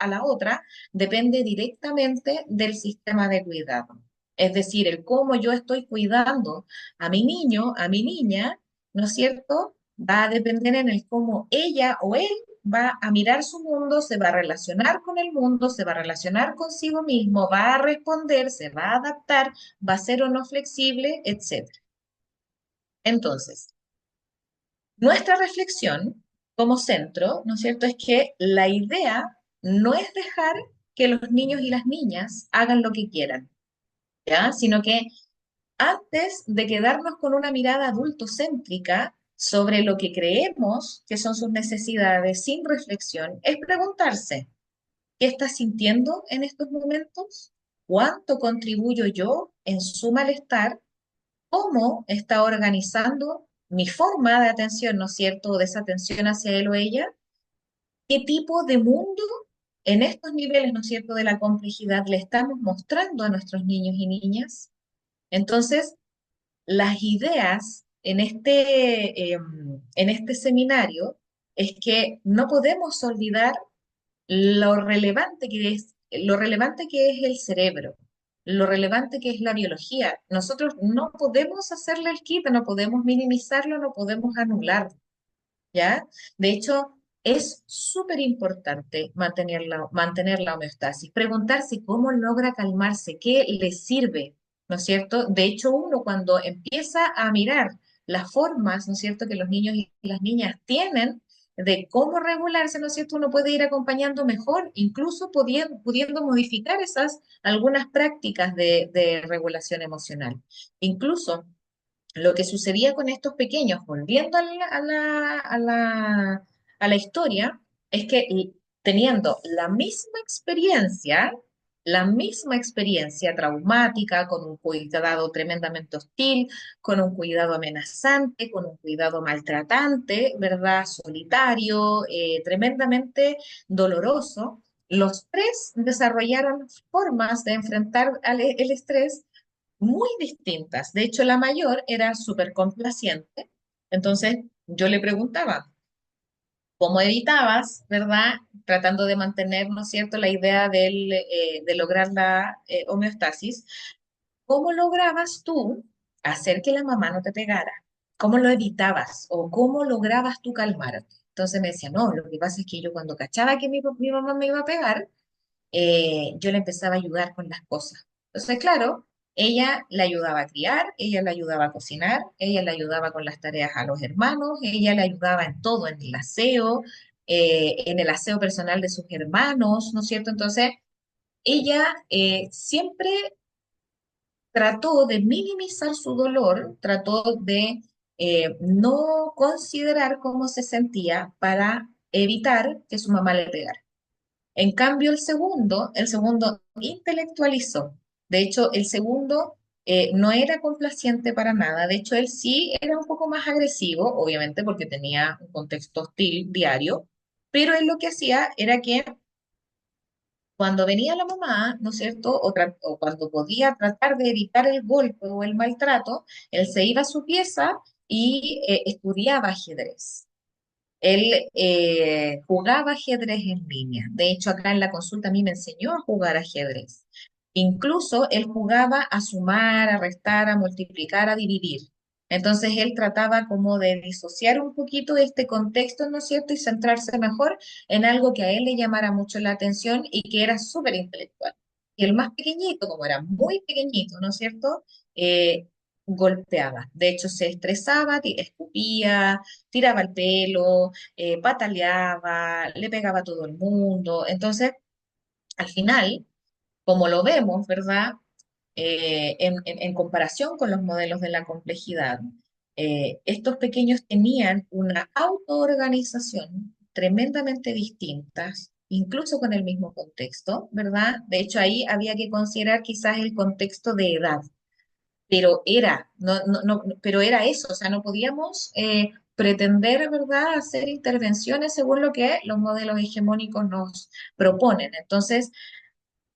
la otra, depende directamente del sistema de cuidado. Es decir, el cómo yo estoy cuidando a mi niño, a mi niña, ¿no es cierto?, va a depender en el cómo ella o él va a mirar su mundo, se va a relacionar con el mundo, se va a relacionar consigo mismo, va a responder, se va a adaptar, va a ser o no flexible, etcétera. Entonces, nuestra reflexión como centro, ¿no es cierto?, es que la idea no es dejar que los niños y las niñas hagan lo que quieran, ¿ya? Sino que antes de quedarnos con una mirada adultocéntrica sobre lo que creemos que son sus necesidades sin reflexión, es preguntarse, ¿qué está sintiendo en estos momentos? ¿Cuánto contribuyo yo en su malestar? ¿Cómo está organizando mi forma de atención, ¿no es cierto?, o desatención hacia él o ella? ¿Qué tipo de mundo en estos niveles, ¿no es cierto?, de la complejidad le estamos mostrando a nuestros niños y niñas? Entonces, las ideas en este seminario es que no podemos olvidar lo relevante que es el cerebro, lo relevante que es la biología. Nosotros no podemos hacerle el quite, no podemos minimizarlo, no podemos anularlo, ¿ya? De hecho, es súper importante mantener la homeostasis, preguntarse cómo logra calmarse, qué le sirve, ¿no es cierto? De hecho, uno cuando empieza a mirar las formas, ¿no es cierto?, que los niños y las niñas tienen de cómo regularse, ¿no es cierto?, uno puede ir acompañando mejor, incluso pudiendo modificar esas algunas prácticas de regulación emocional. Incluso lo que sucedía con estos pequeños, volviendo a la historia, es que teniendo la misma experiencia, la misma experiencia traumática, con un cuidado tremendamente hostil, con un cuidado amenazante, con un cuidado maltratante, ¿verdad? Solitario, tremendamente doloroso. Los tres desarrollaron formas de enfrentar el estrés muy distintas. De hecho, la mayor era súper complaciente. Entonces, yo le preguntaba, ¿cómo evitabas, verdad? Tratando de mantener, ¿no es cierto?, la idea de lograr la homeostasis. ¿Cómo lograbas tú hacer que la mamá no te pegara? ¿Cómo lo evitabas? ¿O cómo lograbas tú calmarte? Entonces me decía, no, lo que pasa es que yo cuando cachaba que mi mamá me iba a pegar, yo le empezaba a ayudar con las cosas. Entonces, claro, ella le ayudaba a criar, ella le ayudaba a cocinar, ella le ayudaba con las tareas a los hermanos, ella le ayudaba en todo, en el aseo personal de sus hermanos, ¿no es cierto? Entonces, ella siempre trató de minimizar su dolor, trató de no considerar cómo se sentía para evitar que su mamá le pegara. En cambio, el segundo intelectualizó. De hecho, el segundo no era complaciente para nada. De hecho, él sí era un poco más agresivo, obviamente porque tenía un contexto hostil diario, pero él lo que hacía era que cuando venía la mamá, ¿no es cierto? O cuando podía tratar de evitar el golpe o el maltrato, él se iba a su pieza y estudiaba ajedrez. Él jugaba ajedrez en línea. De hecho, acá en la consulta a mí me enseñó a jugar ajedrez. Incluso él jugaba a sumar, a restar, a multiplicar, a dividir. Entonces él trataba como de disociar un poquito de este contexto, ¿no es cierto? Y centrarse mejor en algo que a él le llamara mucho la atención y que era súper intelectual. Y el más pequeñito, como era muy pequeñito, ¿no es cierto? Golpeaba. De hecho, se estresaba, escupía, tiraba el pelo, pataleaba, le pegaba a todo el mundo. Entonces, al final, como lo vemos, ¿verdad? En comparación con los modelos de la complejidad, estos pequeños tenían una autoorganización tremendamente distintas, incluso con el mismo contexto, ¿verdad? De hecho, ahí había que considerar quizás el contexto de edad, pero era, pero era eso, o sea, no podíamos pretender, ¿verdad?, hacer intervenciones según lo que los modelos hegemónicos nos proponen. Entonces,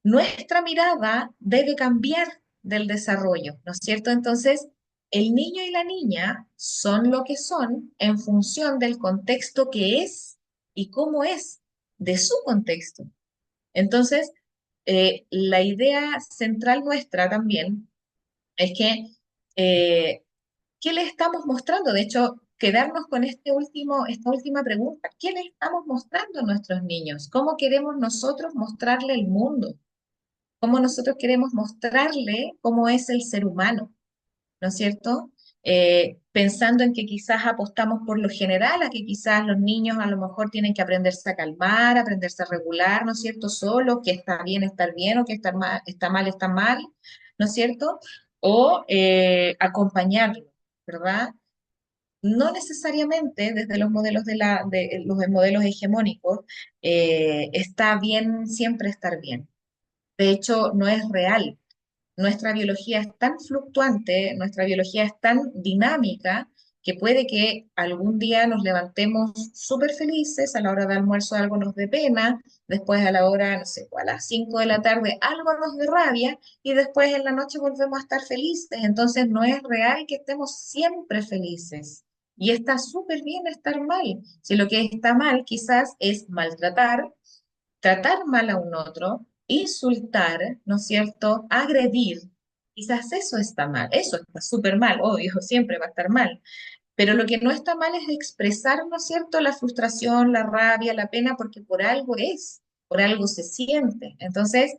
nuestra mirada debe cambiar del desarrollo, ¿no es cierto? Entonces, el niño y la niña son lo que son en función del contexto que es y cómo es de su contexto. Entonces, la idea central nuestra también es que, eh, ¿qué le estamos mostrando? De hecho, quedarnos con esta última pregunta, ¿qué le estamos mostrando a nuestros niños? ¿Cómo queremos nosotros mostrarle el mundo? ¿Cómo nosotros queremos mostrarle cómo es el ser humano? ¿No es cierto? Pensando en que quizás apostamos por lo general, a que quizás los niños a lo mejor tienen que aprenderse a calmar, aprenderse a regular, ¿no es cierto? Solo, que está bien estar bien o que está mal, ¿no es cierto? O acompañarlo, ¿verdad? No necesariamente desde los modelos de los modelos hegemónicos está bien siempre estar bien. De hecho, no es real. Nuestra biología es tan fluctuante, nuestra biología es tan dinámica, que puede que algún día nos levantemos súper felices, a la hora de almuerzo algo nos dé pena, después a la hora, no sé, a las 5 de la tarde algo nos dé rabia y después en la noche volvemos a estar felices. Entonces no es real que estemos siempre felices. Y está súper bien estar mal. Si lo que está mal quizás es maltratar, tratar mal a un otro, insultar, ¿no es cierto? Agredir. Quizás eso está mal, eso está súper mal, obvio, siempre va a estar mal. Pero lo que no está mal es expresar, ¿no es cierto?, la frustración, la rabia, la pena, porque por algo es, por algo se siente. Entonces,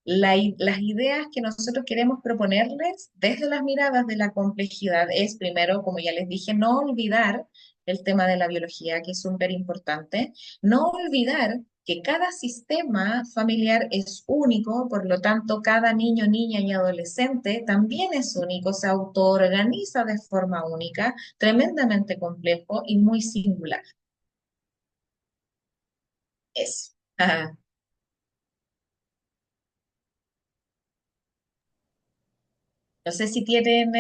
las ideas que nosotros queremos proponerles desde las miradas de la complejidad es, primero, como ya les dije, no olvidar el tema de la biología, que es súper importante, no olvidar que cada sistema familiar es único, por lo tanto, cada niño, niña y adolescente también es único, se autoorganiza de forma única, tremendamente complejo y muy singular. Eso. Ajá. No sé si tienen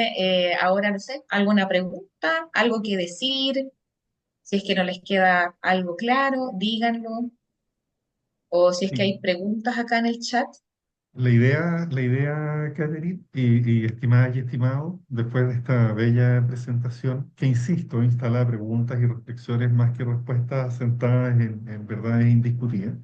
ahora, no sé, alguna pregunta, algo que decir, si es que no les queda algo claro, díganlo, o si es que Sí. hay preguntas acá en el chat. Catherine, y estimadas y estimados, después de esta bella presentación, que insisto, instala preguntas y reflexiones más que respuestas sentadas en verdades indiscutidas,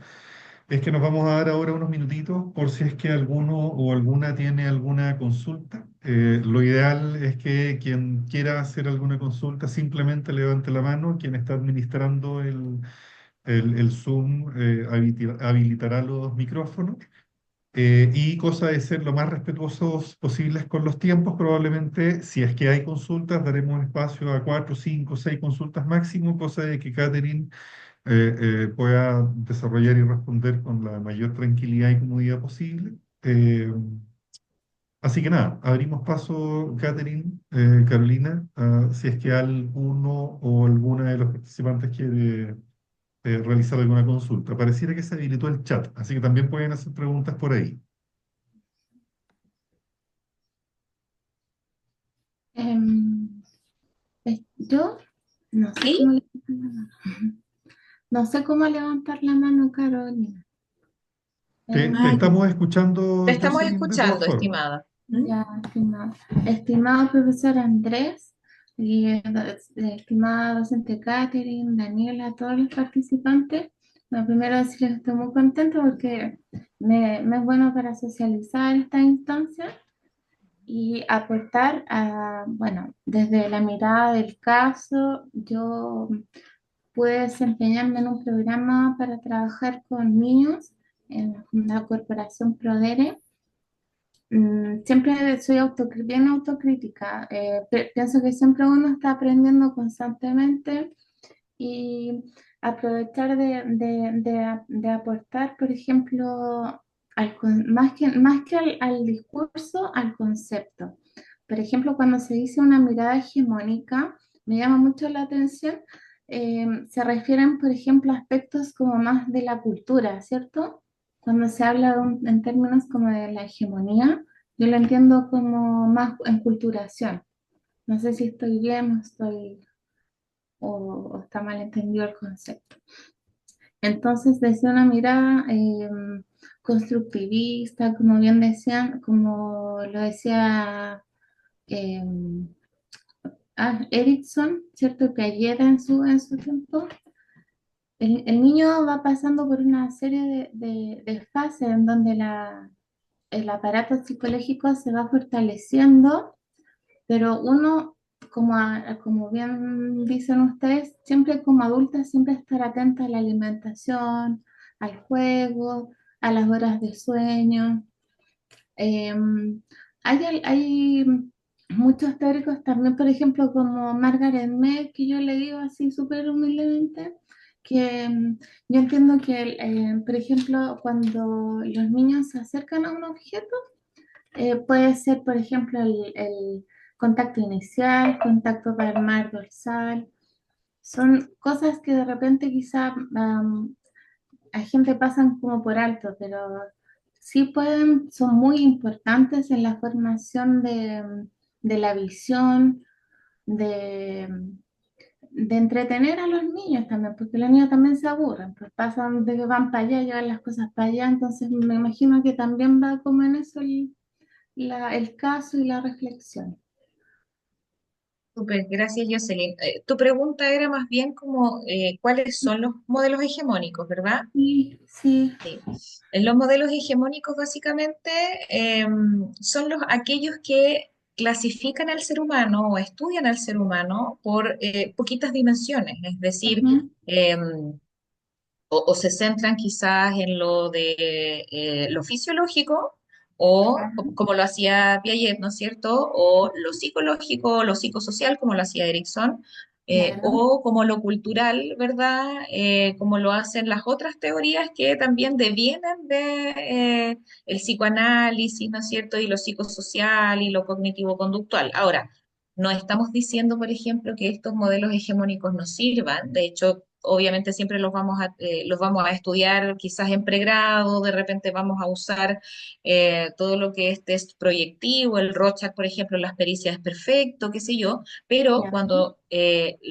es que nos vamos a dar ahora unos minutitos por si es que alguno o alguna tiene alguna consulta. Lo ideal es que quien quiera hacer alguna consulta simplemente levante la mano. Quien está administrando el Zoom habilitará los micrófonos. Y cosa de ser lo más respetuosos posibles con los tiempos, probablemente, si es que hay consultas, daremos espacio a 4, 5, 6 consultas máximo, cosa de que Catherine pueda desarrollar y responder con la mayor tranquilidad y comodidad posible. Así que nada, abrimos paso, Catherine, Carolina, si es que alguno o alguna de los participantes quiere realizar alguna consulta. Pareciera que se habilitó el chat, así que también pueden hacer preguntas por ahí. Em, yo no sé ¿Sí? cómo levantar la mano. No sé cómo levantar la mano, Carolina. Te Ah, estamos te escuchando, estamos Jocelyn, de todas escuchando, formas. estimada. ¿Mm? Ya, estimado profesor Andrés y estimada docente Catherine, Daniela, todos los participantes, lo primero decirles que estoy muy contenta porque me es bueno para socializar esta instancia y aportar a, bueno, desde la mirada del caso, yo pude desempeñarme en un programa para trabajar con niños en la corporación Prodere. Siempre soy bien autocrítica. Pienso que siempre uno está aprendiendo constantemente y aprovechar de aportar, por ejemplo, más que al discurso, al concepto. Por ejemplo, cuando se dice una mirada hegemónica, me llama mucho la atención, se refieren, por ejemplo, a aspectos como más de la cultura, ¿cierto? Cuando se habla en términos como de la hegemonía, yo lo entiendo como más enculturación. No sé si estoy bien o o está mal entendido el concepto. Entonces, desde una mirada constructivista, como bien decían, como lo decía eh, Erickson, ¿cierto? Piaget en su tiempo, el niño va pasando por una serie de fases en donde el aparato psicológico se va fortaleciendo, pero uno, como bien dicen ustedes, siempre como adulta, siempre estar atenta a la alimentación, al juego, a las horas de sueño. Eh, hay muchos teóricos también, por ejemplo, como Margaret Mead, que yo le digo así súper humildemente, que yo entiendo que, por ejemplo, cuando los niños se acercan a un objeto, puede ser, por ejemplo, el contacto inicial, contacto palmar dorsal. Son cosas que de repente quizá a gente pasan como por alto, pero sí son muy importantes en la formación de la visión, de, de entretener a los niños también, porque los niños también se aburren, pues pasan de que van para allá, llevan las cosas para allá, entonces me imagino que también va como en eso el caso y la reflexión. Súper, gracias, Jocelyn. Tu pregunta era más bien como cuáles son los modelos hegemónicos, ¿verdad? Sí, sí, Sí. Los modelos hegemónicos básicamente son aquellos que clasifican al ser humano o estudian al ser humano por poquitas dimensiones, es decir, ujú, o se centran quizás en lo de lo fisiológico o como lo hacía Piaget, ¿no es cierto? O lo psicológico, lo psicosocial, como lo hacía Erickson, claro, o como lo cultural, ¿verdad? Como lo hacen las otras teorías que también devienen de el psicoanálisis, ¿no es cierto? Y lo psicosocial y lo cognitivo-conductual. Ahora, no estamos diciendo, por ejemplo, que estos modelos hegemónicos no sirvan. De hecho, obviamente siempre los vamos a estudiar quizás en pregrado, de repente vamos a usar todo lo que es test proyectivo, el Rorschach, por ejemplo, las pericias es perfecto, qué sé yo, pero Ya. cuando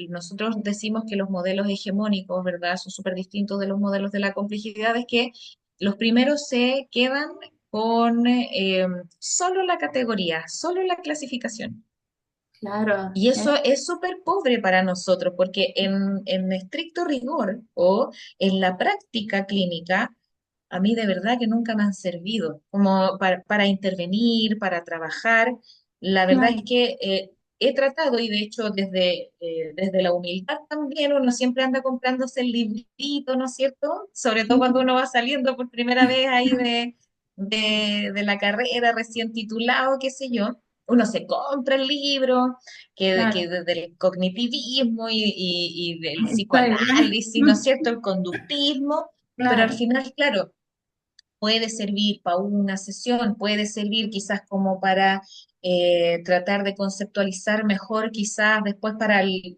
nosotros decimos que los modelos hegemónicos, ¿verdad?, son súper distintos de los modelos de la complejidad, es que los primeros se quedan con solo la categoría, solo la clasificación. Claro, Y eso es súper pobre para nosotros, porque en estricto rigor o en la práctica clínica, a mí de verdad que nunca me han servido como para intervenir, para trabajar. La verdad es claro, que he tratado, y de hecho desde la humildad también, uno siempre anda comprándose el librito, ¿no es cierto? Sobre todo cuando uno va saliendo por primera vez ahí de la carrera, recién titulado, qué sé yo. Uno se compra el libro, que claro. desde el cognitivismo y del Estoy igual. psicoanálisis, ¿no es cierto? El conductismo, pero al Claro, final, claro, puede servir para una sesión, puede servir quizás como para tratar de conceptualizar mejor, quizás después para el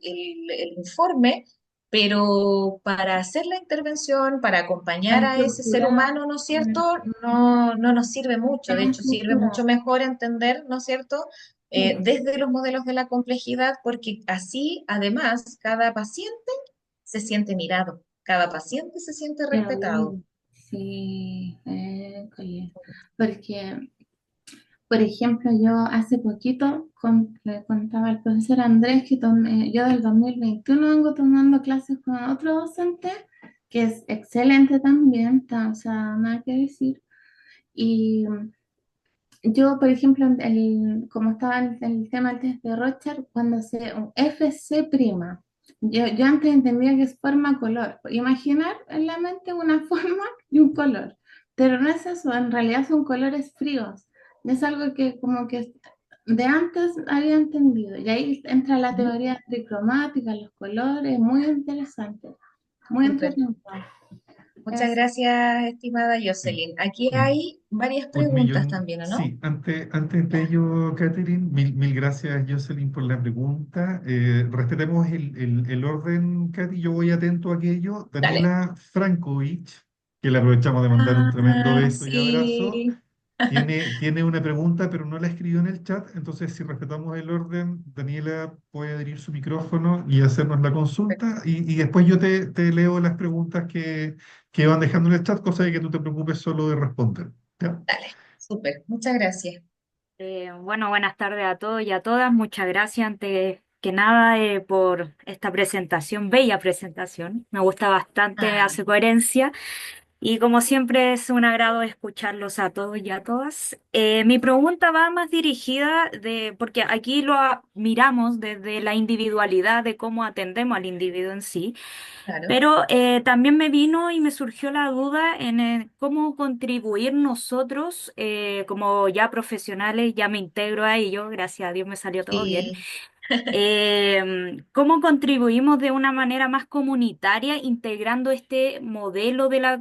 informe, pero para hacer la intervención, para para acompañar a ese ser estructurar, humano, ¿no es cierto? No, no nos sirve mucho, de para hecho sirve mucho estructurar. mejor entender, ¿no es cierto? Sí, Desde los modelos de la complejidad, porque así, además, cada paciente se siente mirado, cada paciente se siente qué respetado. bueno. Sí, oye, porque, por ejemplo, yo hace poquito le contaba al profesor Andrés que yo del 2021 vengo tomando clases con otro docente que es excelente también, o sea, nada que decir. Y yo, por ejemplo, como estaba el tema antes de Rocher, cuando se un FC prima, yo antes entendía que es forma color. Imaginar en la mente una forma y un color, pero no es eso, en realidad son colores fríos. Es algo que como que de antes había entendido. Y ahí entra la Ujú. teoría tricromática, los colores, muy interesante, muy Súper. entretenido. Muchas Eso. gracias, estimada Sí. Jocelyn. Aquí Un, hay varias un preguntas millón, también, ¿o no? sí, antes de ello, Catherine, mil gracias, Jocelyn, por la pregunta. Respetemos el orden, Katy, yo voy atento a aquello. Dale. Daniela Frankovic, que le aprovechamos de mandar un tremendo Ah, beso y abrazo. sí. Tiene una pregunta, pero no la escribió en el chat, entonces si respetamos el orden, Daniela puede abrir su micrófono y hacernos la consulta y después yo te leo las preguntas que van dejando en el chat, cosa de que tú te preocupes solo de responder. ¿Ya? Dale, súper. Muchas gracias. Bueno, buenas tardes a todos y a todas. Muchas gracias antes que nada por esta presentación, bella presentación. Me gusta bastante, Ah, hace coherencia y como siempre es un agrado escucharlos a todos y a todas. Mi pregunta va más dirigida porque aquí miramos desde la individualidad de cómo atendemos al individuo en sí. claro. Pero también me vino y me surgió la duda en cómo contribuir nosotros como ya profesionales, ya me integro a ello, gracias a Dios me salió todo bien. Sí, ¿Cómo contribuimos de una manera más comunitaria integrando este modelo de la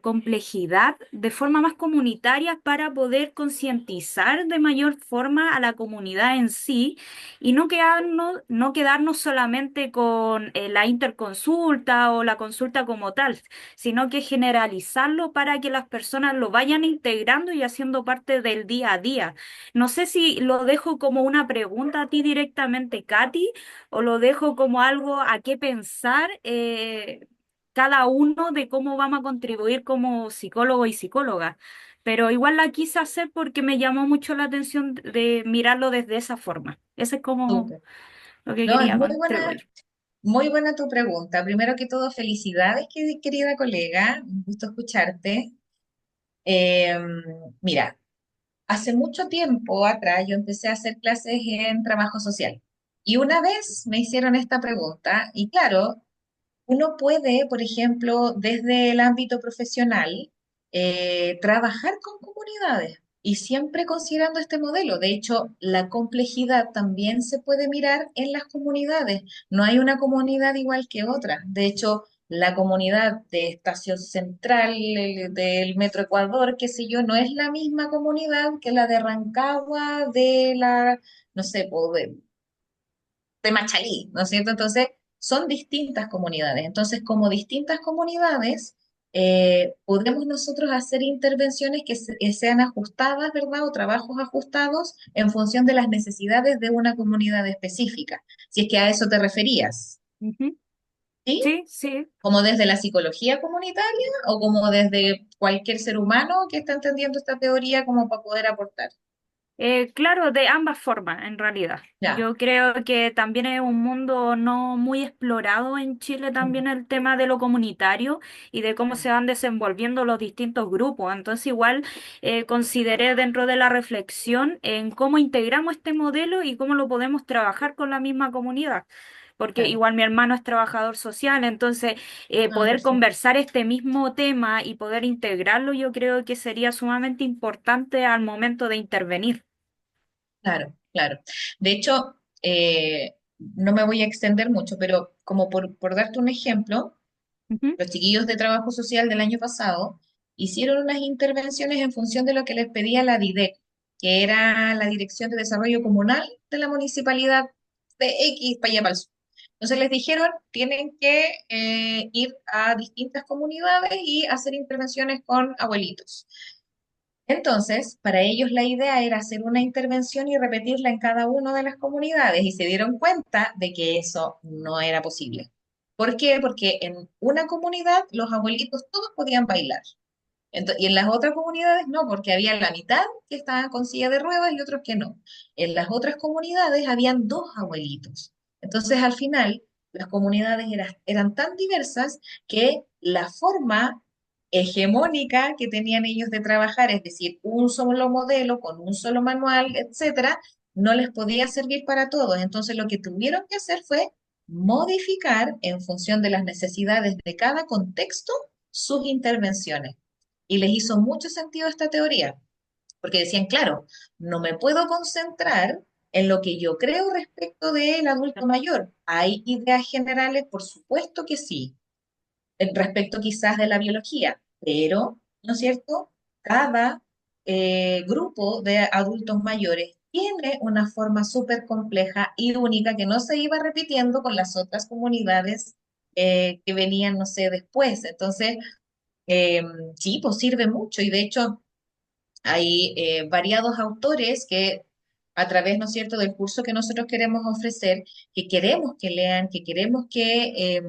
complejidad de forma más comunitaria para poder concientizar de mayor forma a la comunidad en sí y no quedarnos solamente con la interconsulta o la consulta como tal, sino que generalizarlo para que las personas lo vayan integrando y haciendo parte del día a día? No sé si lo dejo como una pregunta a ti directamente, Katy, o lo dejo como algo a qué pensar cada uno de cómo vamos a contribuir como psicólogo y psicóloga. Pero igual la quise hacer porque me llamó mucho la atención de mirarlo desde esa forma. Ese es como súper. lo que No, es quería contribuir. muy buena tu pregunta. Primero que todo, felicidades, querida colega. Un gusto escucharte. Eh, Mira, hace mucho tiempo atrás yo empecé a hacer clases en trabajo social. Y una vez me hicieron esta pregunta, y claro, uno puede, por ejemplo, desde el ámbito profesional, trabajar con comunidades y siempre considerando este modelo. De hecho, la complejidad también se puede mirar en las comunidades. No hay una comunidad igual que otra. De hecho, la comunidad de Estación Central, del Metro Ecuador, qué sé yo, no es la misma comunidad que la de Rancagua, no sé, po, de Machalí, ¿no es cierto? Entonces, son distintas comunidades. Entonces, como distintas comunidades, podemos nosotros hacer intervenciones que sean ajustadas, ¿verdad? O trabajos ajustados en función de las necesidades de una comunidad específica, si es que a eso te referías, Ujú. ¿sí? Sí, sí. Como desde la psicología comunitaria o como desde cualquier ser humano que está entendiendo esta teoría como para poder aportar. Claro, de ambas formas, en realidad. Ya. Yo creo que también es un mundo no muy explorado en Chile Mm, también el tema de lo comunitario y de cómo mm, se van desenvolviendo los distintos grupos. Entonces, igual consideré dentro de la reflexión en cómo integramos este modelo y cómo lo podemos trabajar con la misma comunidad. Porque claro. igual mi hermano es trabajador social, entonces Ah, poder perfecto. conversar este mismo tema y poder integrarlo, yo creo que sería sumamente importante al momento de intervenir. Claro, claro. De hecho, no me voy a extender mucho, pero como por darte un ejemplo, Ujú. los chiquillos de trabajo social del año pasado hicieron unas intervenciones en función de lo que les pedía la DIDEC, que era la Dirección de Desarrollo Comunal de la Municipalidad de X para allá para el sur. Entonces les dijeron, tienen que ir a distintas comunidades y hacer intervenciones con abuelitos. Entonces, para ellos la idea era hacer una intervención y repetirla en cada una de las comunidades y se dieron cuenta de que eso no era posible. ¿Por qué? Porque en una comunidad los abuelitos todos podían bailar. Y en las otras comunidades no, porque había la mitad que estaban con silla de ruedas y otros que no. En las otras comunidades habían dos abuelitos. Entonces, al final, las comunidades eran tan diversas que la forma hegemónica que tenían ellos de trabajar, es decir, un solo modelo con un solo manual, etcétera, no les podía servir para todos. Entonces, lo que tuvieron que hacer fue modificar en función de las necesidades de cada contexto sus intervenciones. Y les hizo mucho sentido esta teoría, porque decían, claro, no me puedo concentrar en lo que yo creo respecto del adulto mayor. Hay ideas generales, por supuesto que sí, respecto quizás de la biología, pero, ¿no es cierto? Cada grupo de adultos mayores tiene una forma súper compleja y única que no se iba repitiendo con las otras comunidades que venían, no sé, después. Entonces, eh, sí, pues sirve mucho y de hecho hay variados autores que a través, ¿no es cierto?, del curso que nosotros queremos ofrecer, que queremos que lean, que queremos que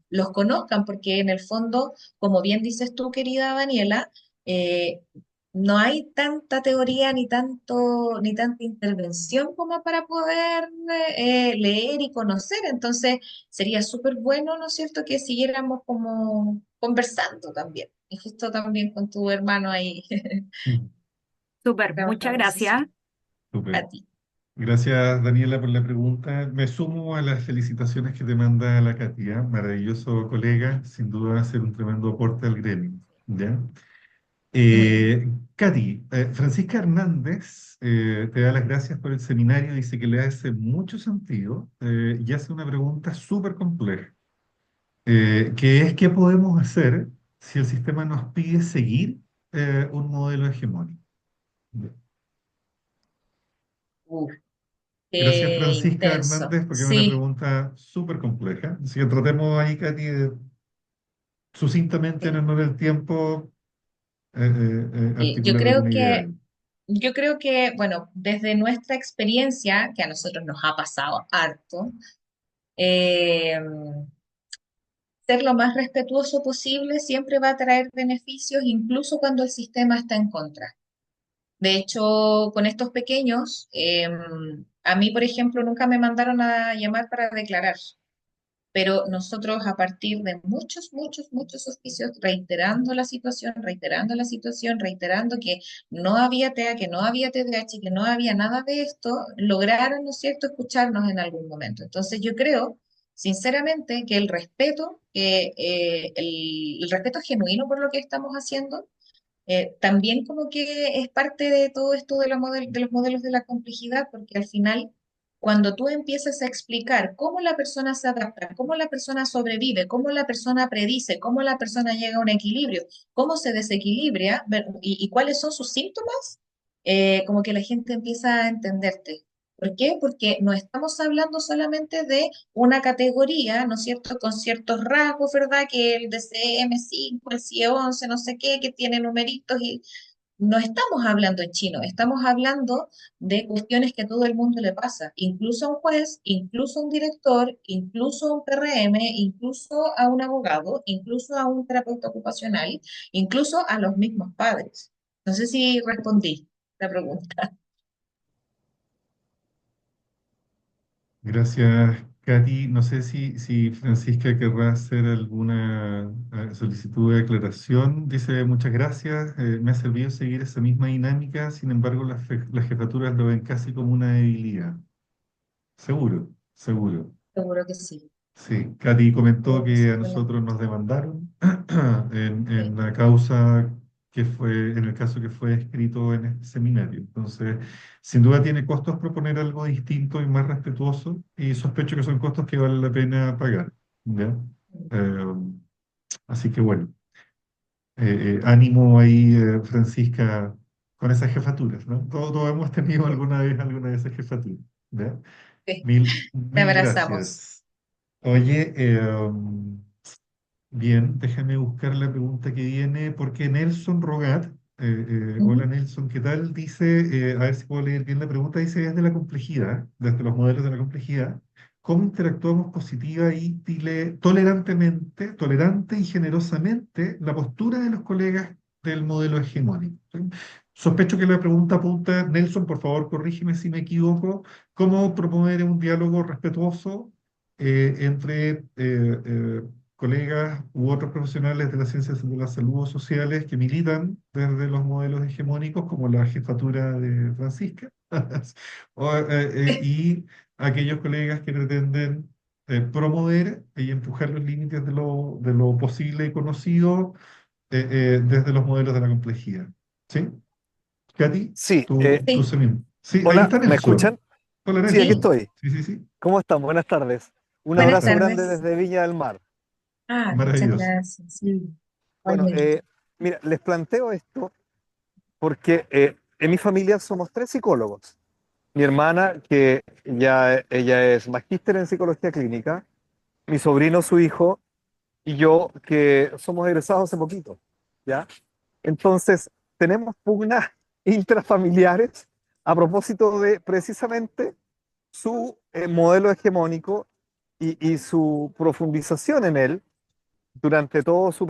los conozcan, porque en el fondo, como bien dices tú, querida Daniela, eh, no hay tanta teoría ni tanta intervención como para poder leer y conocer. Entonces, sería súper bueno, ¿no es cierto?, que siguiéramos como conversando también. Y justo también con tu hermano ahí. Mm, Súper, muchas Trabajador gracias. social. A súper. ti. Gracias, Daniela, por la pregunta. Me sumo a las felicitaciones que te manda la Katia, maravilloso colega, sin duda va a ser un tremendo aporte al gremio. ¿Ya? Mm. Katy, Francisca Hernández te da las gracias por el seminario, dice que le hace mucho sentido y hace una pregunta súper compleja, que es ¿qué podemos hacer si el sistema nos pide seguir un modelo hegemónico? Uf, Gracias, qué Francisca intenso. Hernández, porque es una Sí, pregunta súper compleja. Así que tratemos ahí, Katy, sucintamente en sí. honor del tiempo, Sí. articular alguna idea. Yo creo que, bueno, desde nuestra experiencia, que a nosotros nos ha pasado harto, eh, ser lo más respetuoso posible siempre va a traer beneficios, incluso cuando el sistema está en contra. De hecho, con estos pequeños, a mí, por ejemplo, nunca me mandaron a llamar para declarar. Pero nosotros a partir de muchos oficios, reiterando que no había TEA, que no había TDAH, que no había nada de esto, lograron, ¿no es cierto?, escucharnos en algún momento. Entonces yo creo, sinceramente, que el respeto genuino por lo que estamos haciendo, también como que es parte de todo esto de, de los modelos de la complejidad, porque al final, cuando tú empiezas a explicar cómo la persona se adapta, cómo la persona sobrevive, cómo la persona predice, cómo la persona llega a un equilibrio, cómo se desequilibra y cuáles son sus síntomas, como que la gente empieza a entenderte. ¿Por qué? Porque no estamos hablando solamente de una categoría, ¿no es cierto?, con ciertos rasgos, ¿verdad? Que el DCM5, el CIE-11, no sé qué, que tiene numeritos y no estamos hablando en chino, estamos hablando de cuestiones que a todo el mundo le pasa, incluso a un juez, incluso a un director, incluso a un PRM, incluso a un abogado, incluso a un terapeuta ocupacional, incluso a los mismos padres. No sé si respondí la pregunta. Gracias, Katy. No sé si Francisca querrá hacer alguna solicitud de aclaración. Dice, muchas gracias. Me ha servido seguir esa misma dinámica. Sin embargo, las jefaturas lo ven casi como una debilidad. Seguro, seguro. Seguro que sí, Sí, Katy comentó seguro que que sí. a nosotros nos demandaron en Sí. la causa que fue, en el caso que fue escrito en este seminario. Entonces, sin duda tiene costos proponer algo distinto y más respetuoso, y sospecho que son costos que vale la pena pagar, ¿ya? Eh, Así que bueno, ánimo ahí, Francisca, con esas jefaturas, ¿no? Todos hemos tenido alguna de esas jefaturas, ¿ya? Sí, te Mil abrazamos. gracias. Oye, bien, déjame buscar la pregunta que viene, porque Nelson Rogat, hola Ujú. Nelson, ¿qué tal? Dice, a ver si puedo leer bien la pregunta, dice desde la complejidad, desde los modelos de la complejidad, ¿cómo interactuamos positiva y tolerante y generosamente la postura de los colegas del modelo hegemónico? ¿Sí? Sospecho que la pregunta apunta, Nelson, por favor, corrígeme si me equivoco, ¿cómo promover un diálogo respetuoso entre colegas u otros profesionales de las ciencias de la salud o sociales que militan desde los modelos hegemónicos, como la jefatura de Francisca, y aquellos colegas que pretenden promover y empujar los límites de lo posible y conocido desde los modelos de la complejidad. ¿Sí? Katy, Sí, tú Sí, también. Sí, ahí hola, está ¿me escuchan? Nelson. Hola Sí, aquí sí. Nelson. estoy. Sí, sí, sí. ¿Cómo están? Buenas tardes. Un Buenas Buenas abrazo tardes. grande tardes. desde Viña del Mar. Muchas Maravilloso. gracias. Sí, Bueno, igualmente. mira, les planteo esto porque en mi familia somos tres psicólogos. Mi hermana, que ya ella es magíster en psicología clínica, mi sobrino, su hijo, y yo, que somos egresados hace poquito, ¿ya? Entonces, tenemos pugnas intrafamiliares a propósito de precisamente su modelo hegemónico y su profundización en él durante todo su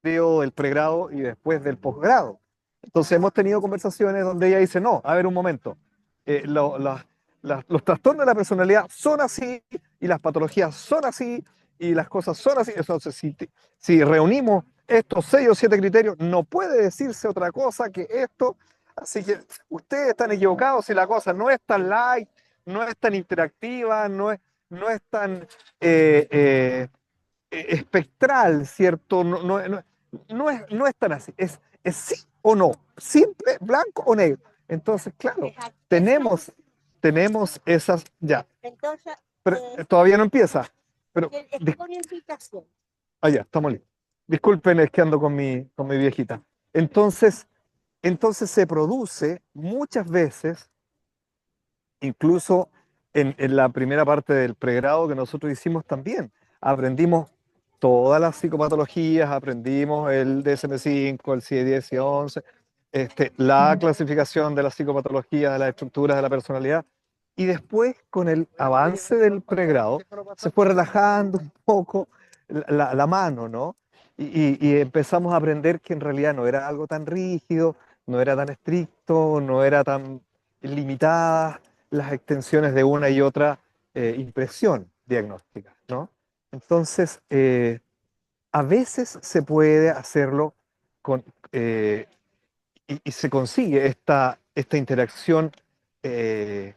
periodo del pregrado y después del posgrado. Entonces hemos tenido conversaciones donde ella dice, no, a ver un momento, los trastornos de la personalidad son así y las patologías son así y las cosas son así. Entonces, si reunimos estos 6 o 7 criterios, no puede decirse otra cosa que esto. Así que ustedes están equivocados si la cosa no es tan light, no es tan interactiva, no es tan espectral, ¿cierto? No es tan así. Es sí o no, simple, blanco o negro. Entonces, claro, tenemos esas, ya, pero todavía no empieza, pero, ya, estamos listos. Disculpen, es que ando con mi viejita. Entonces, entonces se produce muchas veces, incluso en la primera parte del pregrado que nosotros hicimos también, aprendimos todas las psicopatologías, aprendimos el DSM-5, el CIE-10 y 11, la clasificación de las psicopatologías, de las estructuras de la personalidad, y después con el avance del pregrado se fue relajando un poco la mano, ¿no? Y empezamos a aprender que en realidad no era algo tan rígido, no era tan estricto, no era tan limitada las extensiones de una y otra impresión diagnóstica, ¿no? Entonces, a veces se puede hacerlo con, eh, y se consigue esta interacción eh,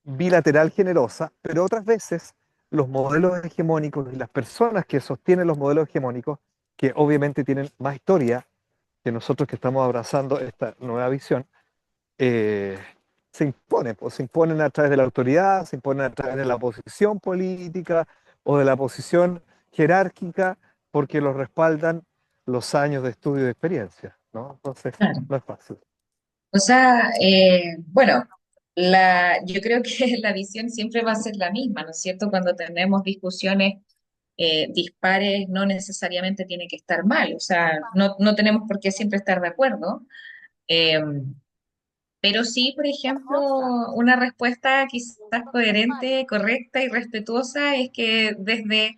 bilateral generosa, pero otras veces los modelos hegemónicos y las personas que sostienen los modelos hegemónicos, que obviamente tienen más historia que nosotros que estamos abrazando esta nueva visión, eh, se imponen, pues, se imponen a través de la autoridad, se imponen a través de la posición política o de la posición jerárquica, porque los respaldan los años de estudio y de experiencia, ¿no? Entonces, Claro. no es fácil. O sea, bueno. Yo creo que la visión siempre va a ser la misma, ¿no es cierto? Cuando tenemos discusiones dispares, no necesariamente tiene que estar mal, o sea, no tenemos por qué siempre estar de acuerdo. Eh, pero sí, por ejemplo, una respuesta quizás coherente, correcta y respetuosa es que desde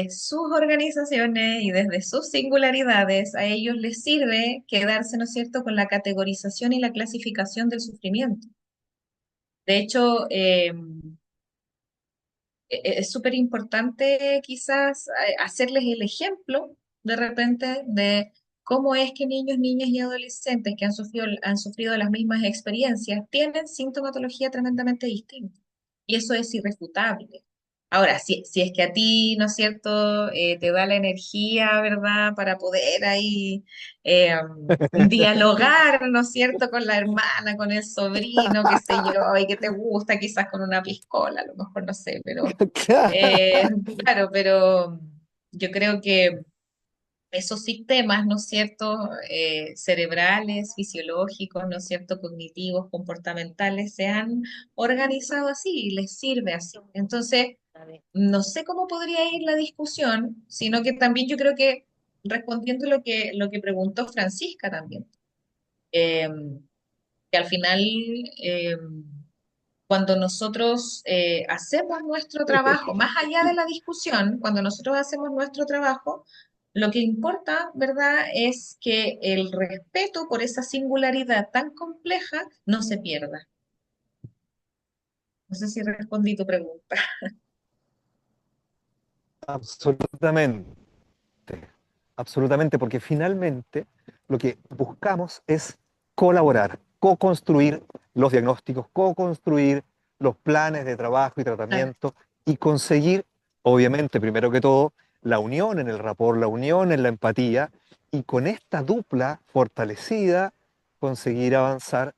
sus organizaciones y desde sus singularidades a ellos les sirve quedarse, ¿no es cierto?, con la categorización y la clasificación del sufrimiento. De hecho, es súper importante quizás hacerles el ejemplo de repente de cómo es que niños, niñas y adolescentes que han sufrido las mismas experiencias tienen sintomatología tremendamente distinta. Y eso es irrefutable. Ahora, si es que a ti, ¿no es cierto?, te da la energía, ¿verdad?, para poder ahí dialogar, ¿no es cierto?, con la hermana, con el sobrino, qué sé yo, y que te gusta quizás con una piscola, a lo mejor no sé, pero Claro. claro, pero yo creo que esos sistemas, ¿no es cierto?, cerebrales, fisiológicos, ¿no es cierto?, cognitivos, comportamentales, se han organizado así y les sirve así. Entonces, no sé cómo podría ir la discusión, sino que también yo creo que respondiendo lo que preguntó Francisca también, eh, que al final, eh, cuando nosotros hacemos nuestro trabajo, más allá de la discusión, cuando nosotros hacemos nuestro trabajo, lo que importa, ¿verdad?, es que el respeto por esa singularidad tan compleja no se pierda. No sé si respondí tu pregunta. Absolutamente, absolutamente, porque finalmente lo que buscamos es colaborar, co-construir los diagnósticos, co-construir los planes de trabajo y Claro, tratamiento y conseguir, obviamente, primero que todo, la unión en el rapport, la unión en la empatía y con esta dupla fortalecida conseguir avanzar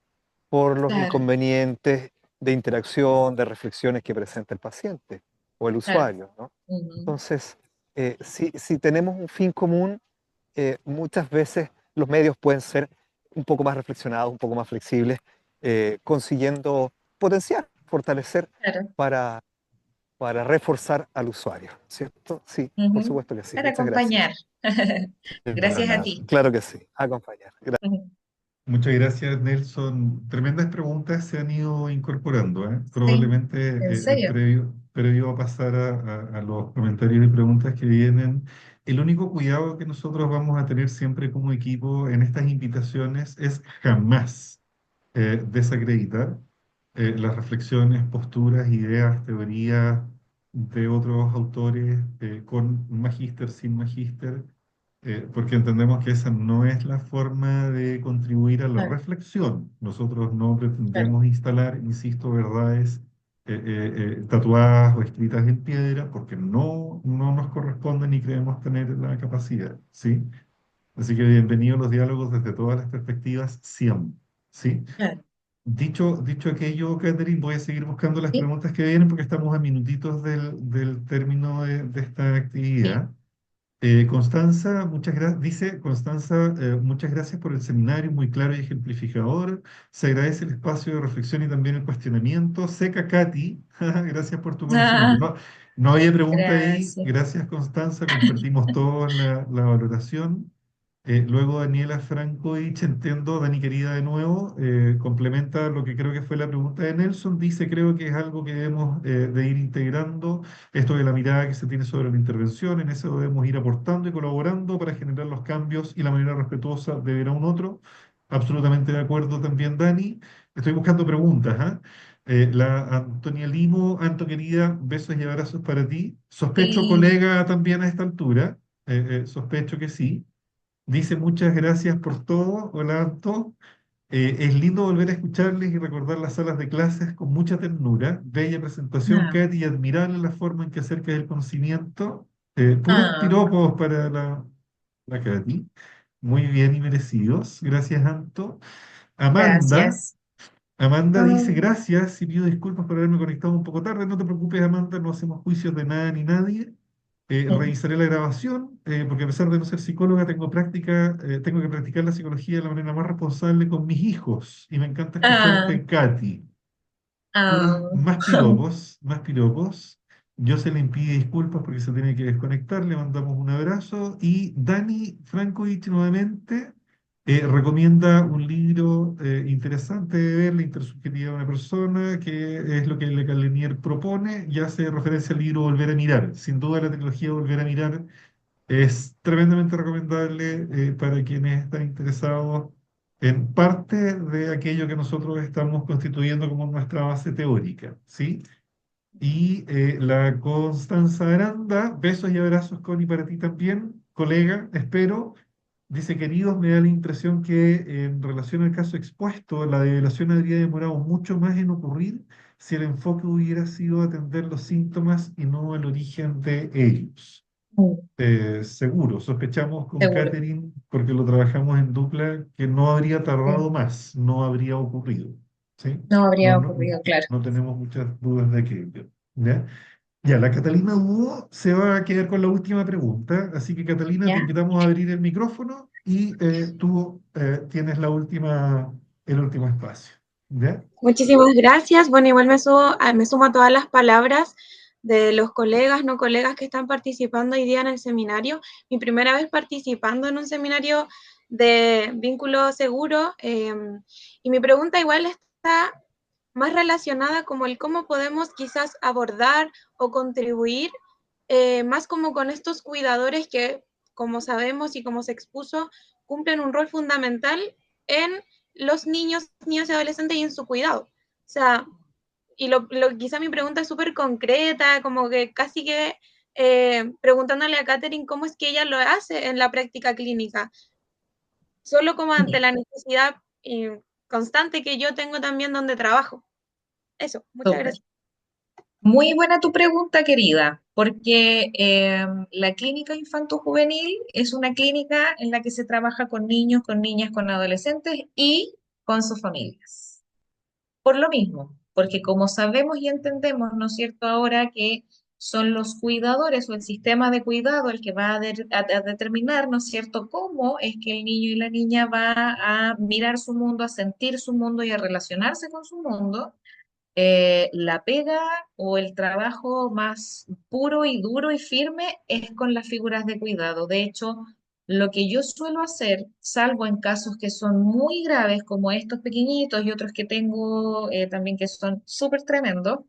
por los claro, inconvenientes de interacción, de reflexiones que presenta el paciente o el claro. usuario, ¿no? Ujú, Entonces, si tenemos un fin común, muchas veces los medios pueden ser un poco más reflexionados, un poco más flexibles, consiguiendo potenciar, fortalecer claro. para, para reforzar al usuario, ¿cierto? Sí, por Ujú. supuesto que sí. Para Muchas gracias. acompañar. Gracias a ti. Claro que sí, acompañar. Ujú. Muchas gracias, Nelson. Tremendas preguntas se han ido incorporando, ¿eh? Sí, Probablemente en serio. previo a pasar a los comentarios y preguntas que vienen, el único cuidado que nosotros vamos a tener siempre como equipo en estas invitaciones es jamás desacreditar las reflexiones, posturas, ideas, teorías de otros autores con magíster, sin magíster, porque entendemos que esa no es la forma de contribuir a la Claro, reflexión. Nosotros no claro, pretendemos instalar, insisto, verdades tatuadas o escritas en piedra, porque no nos corresponde ni creemos tener la capacidad, ¿sí? Así que bienvenidos los diálogos desde todas las perspectivas, siempre, ¿sí? claro. Dicho aquello, Catherine, voy a seguir buscando las Sí, preguntas que vienen porque estamos a minutitos del término de esta sí. actividad. Constanza, muchas gracias. Dice Constanza, muchas gracias por el seminario, muy claro y ejemplificador. Se agradece el espacio de reflexión y también el cuestionamiento. Seca Katy, gracias por tu conocimiento. Ah, No había pregunta ahí. gracias. Gracias, Constanza. Compartimos todos la valoración. Luego Daniela Frankovic, entiendo, Dani querida de nuevo, complementa lo que creo que fue la pregunta de Nelson. Dice, creo que es algo que debemos de ir integrando esto de la mirada que se tiene sobre la intervención, en eso debemos ir aportando y colaborando para generar los cambios y la manera respetuosa de ver a un otro. Absolutamente de acuerdo también, Dani. Estoy buscando preguntas, ¿ah? La Antonia Limo, Anto querida, besos y abrazos para ti. Sospecho Sí. colega también a esta altura, sospecho que sí. Dice muchas gracias por todo. Hola, Anto. Es lindo volver a escucharles y recordar las salas de clases con mucha ternura. Bella presentación, Ah, Katy, y admirable la forma en que acercas el conocimiento. Puros ah, piropos para la Katy. Muy bien y merecidos. Gracias, Anto. Amanda. gracias. Amanda dice Oh, gracias y pido disculpas por haberme conectado un poco tarde. No te preocupes, Amanda, no hacemos juicios de nada ni nadie. Revisaré la grabación, porque a pesar de no ser psicóloga, tengo que practicar la psicología de la manera más responsable con mis hijos. Y me encanta ah, escucharte, Katy. Ah, Más piropos, más piropos. Yo se le pide disculpas porque se tiene que desconectar, le mandamos un abrazo. Y Dani Frankovich nuevamente recomienda un libro interesante de ver, La intersubjetividad de una persona, que es lo que Le Calenier propone y hace referencia al libro Volver a mirar. Sin duda la trilogía Volver a mirar es tremendamente recomendable para quienes están interesados en parte de aquello que nosotros estamos constituyendo como nuestra base teórica, ¿sí? Y la Constanza Aranda, besos y abrazos, Connie, para ti también, colega, espero. Dice, queridos, me da la impresión que en relación al caso expuesto, la develación habría demorado mucho más en ocurrir si el enfoque hubiera sido atender los síntomas y no el origen de ellos. mm, Seguro, sospechamos con seguro. Catherine, porque lo trabajamos en dupla, que no habría Sí. tardado más, no habría ocurrido. ¿Sí? No No, habría no, ocurrido, claro. no tenemos muchas dudas de aquello. ¿Ya? Ya, la Catalina Hugo se va a quedar con la última pregunta, así que Catalina, te ¿Ya? invitamos a abrir el micrófono y tú tienes el último espacio. ¿Ya? Muchísimas gracias. Bueno, igual me sumo a todas las palabras de los colegas, no colegas que están participando hoy día en el seminario. Mi primera vez participando en un seminario de vínculo seguro, y mi pregunta igual está más relacionada como el cómo podemos quizás abordar o contribuir más como con estos cuidadores que, como sabemos y como se expuso, cumplen un rol fundamental en los niños, niñas y adolescentes y en su cuidado. O sea, y quizá mi pregunta es súper concreta, como que casi que preguntándole a Catherine cómo es que ella lo hace en la práctica clínica, solo como ante la necesidad constante que yo tengo también donde trabajo. Eso, muchas Súper. gracias. Muy buena tu pregunta, querida, porque la clínica infanto-juvenil es una clínica en la que se trabaja con niños, con niñas, con adolescentes y con sus familias. Por lo mismo, porque como sabemos y entendemos, ¿no es cierto?, ahora que son los cuidadores o el sistema de cuidado el que va a determinar, ¿no es cierto?, cómo es que el niño y la niña va a mirar su mundo, a sentir su mundo y a relacionarse con su mundo. La pega o el trabajo más puro y duro y firme es con las figuras de cuidado. De hecho, lo que yo suelo hacer, salvo en casos que son muy graves, como estos pequeñitos y otros que tengo también que son súper tremendos,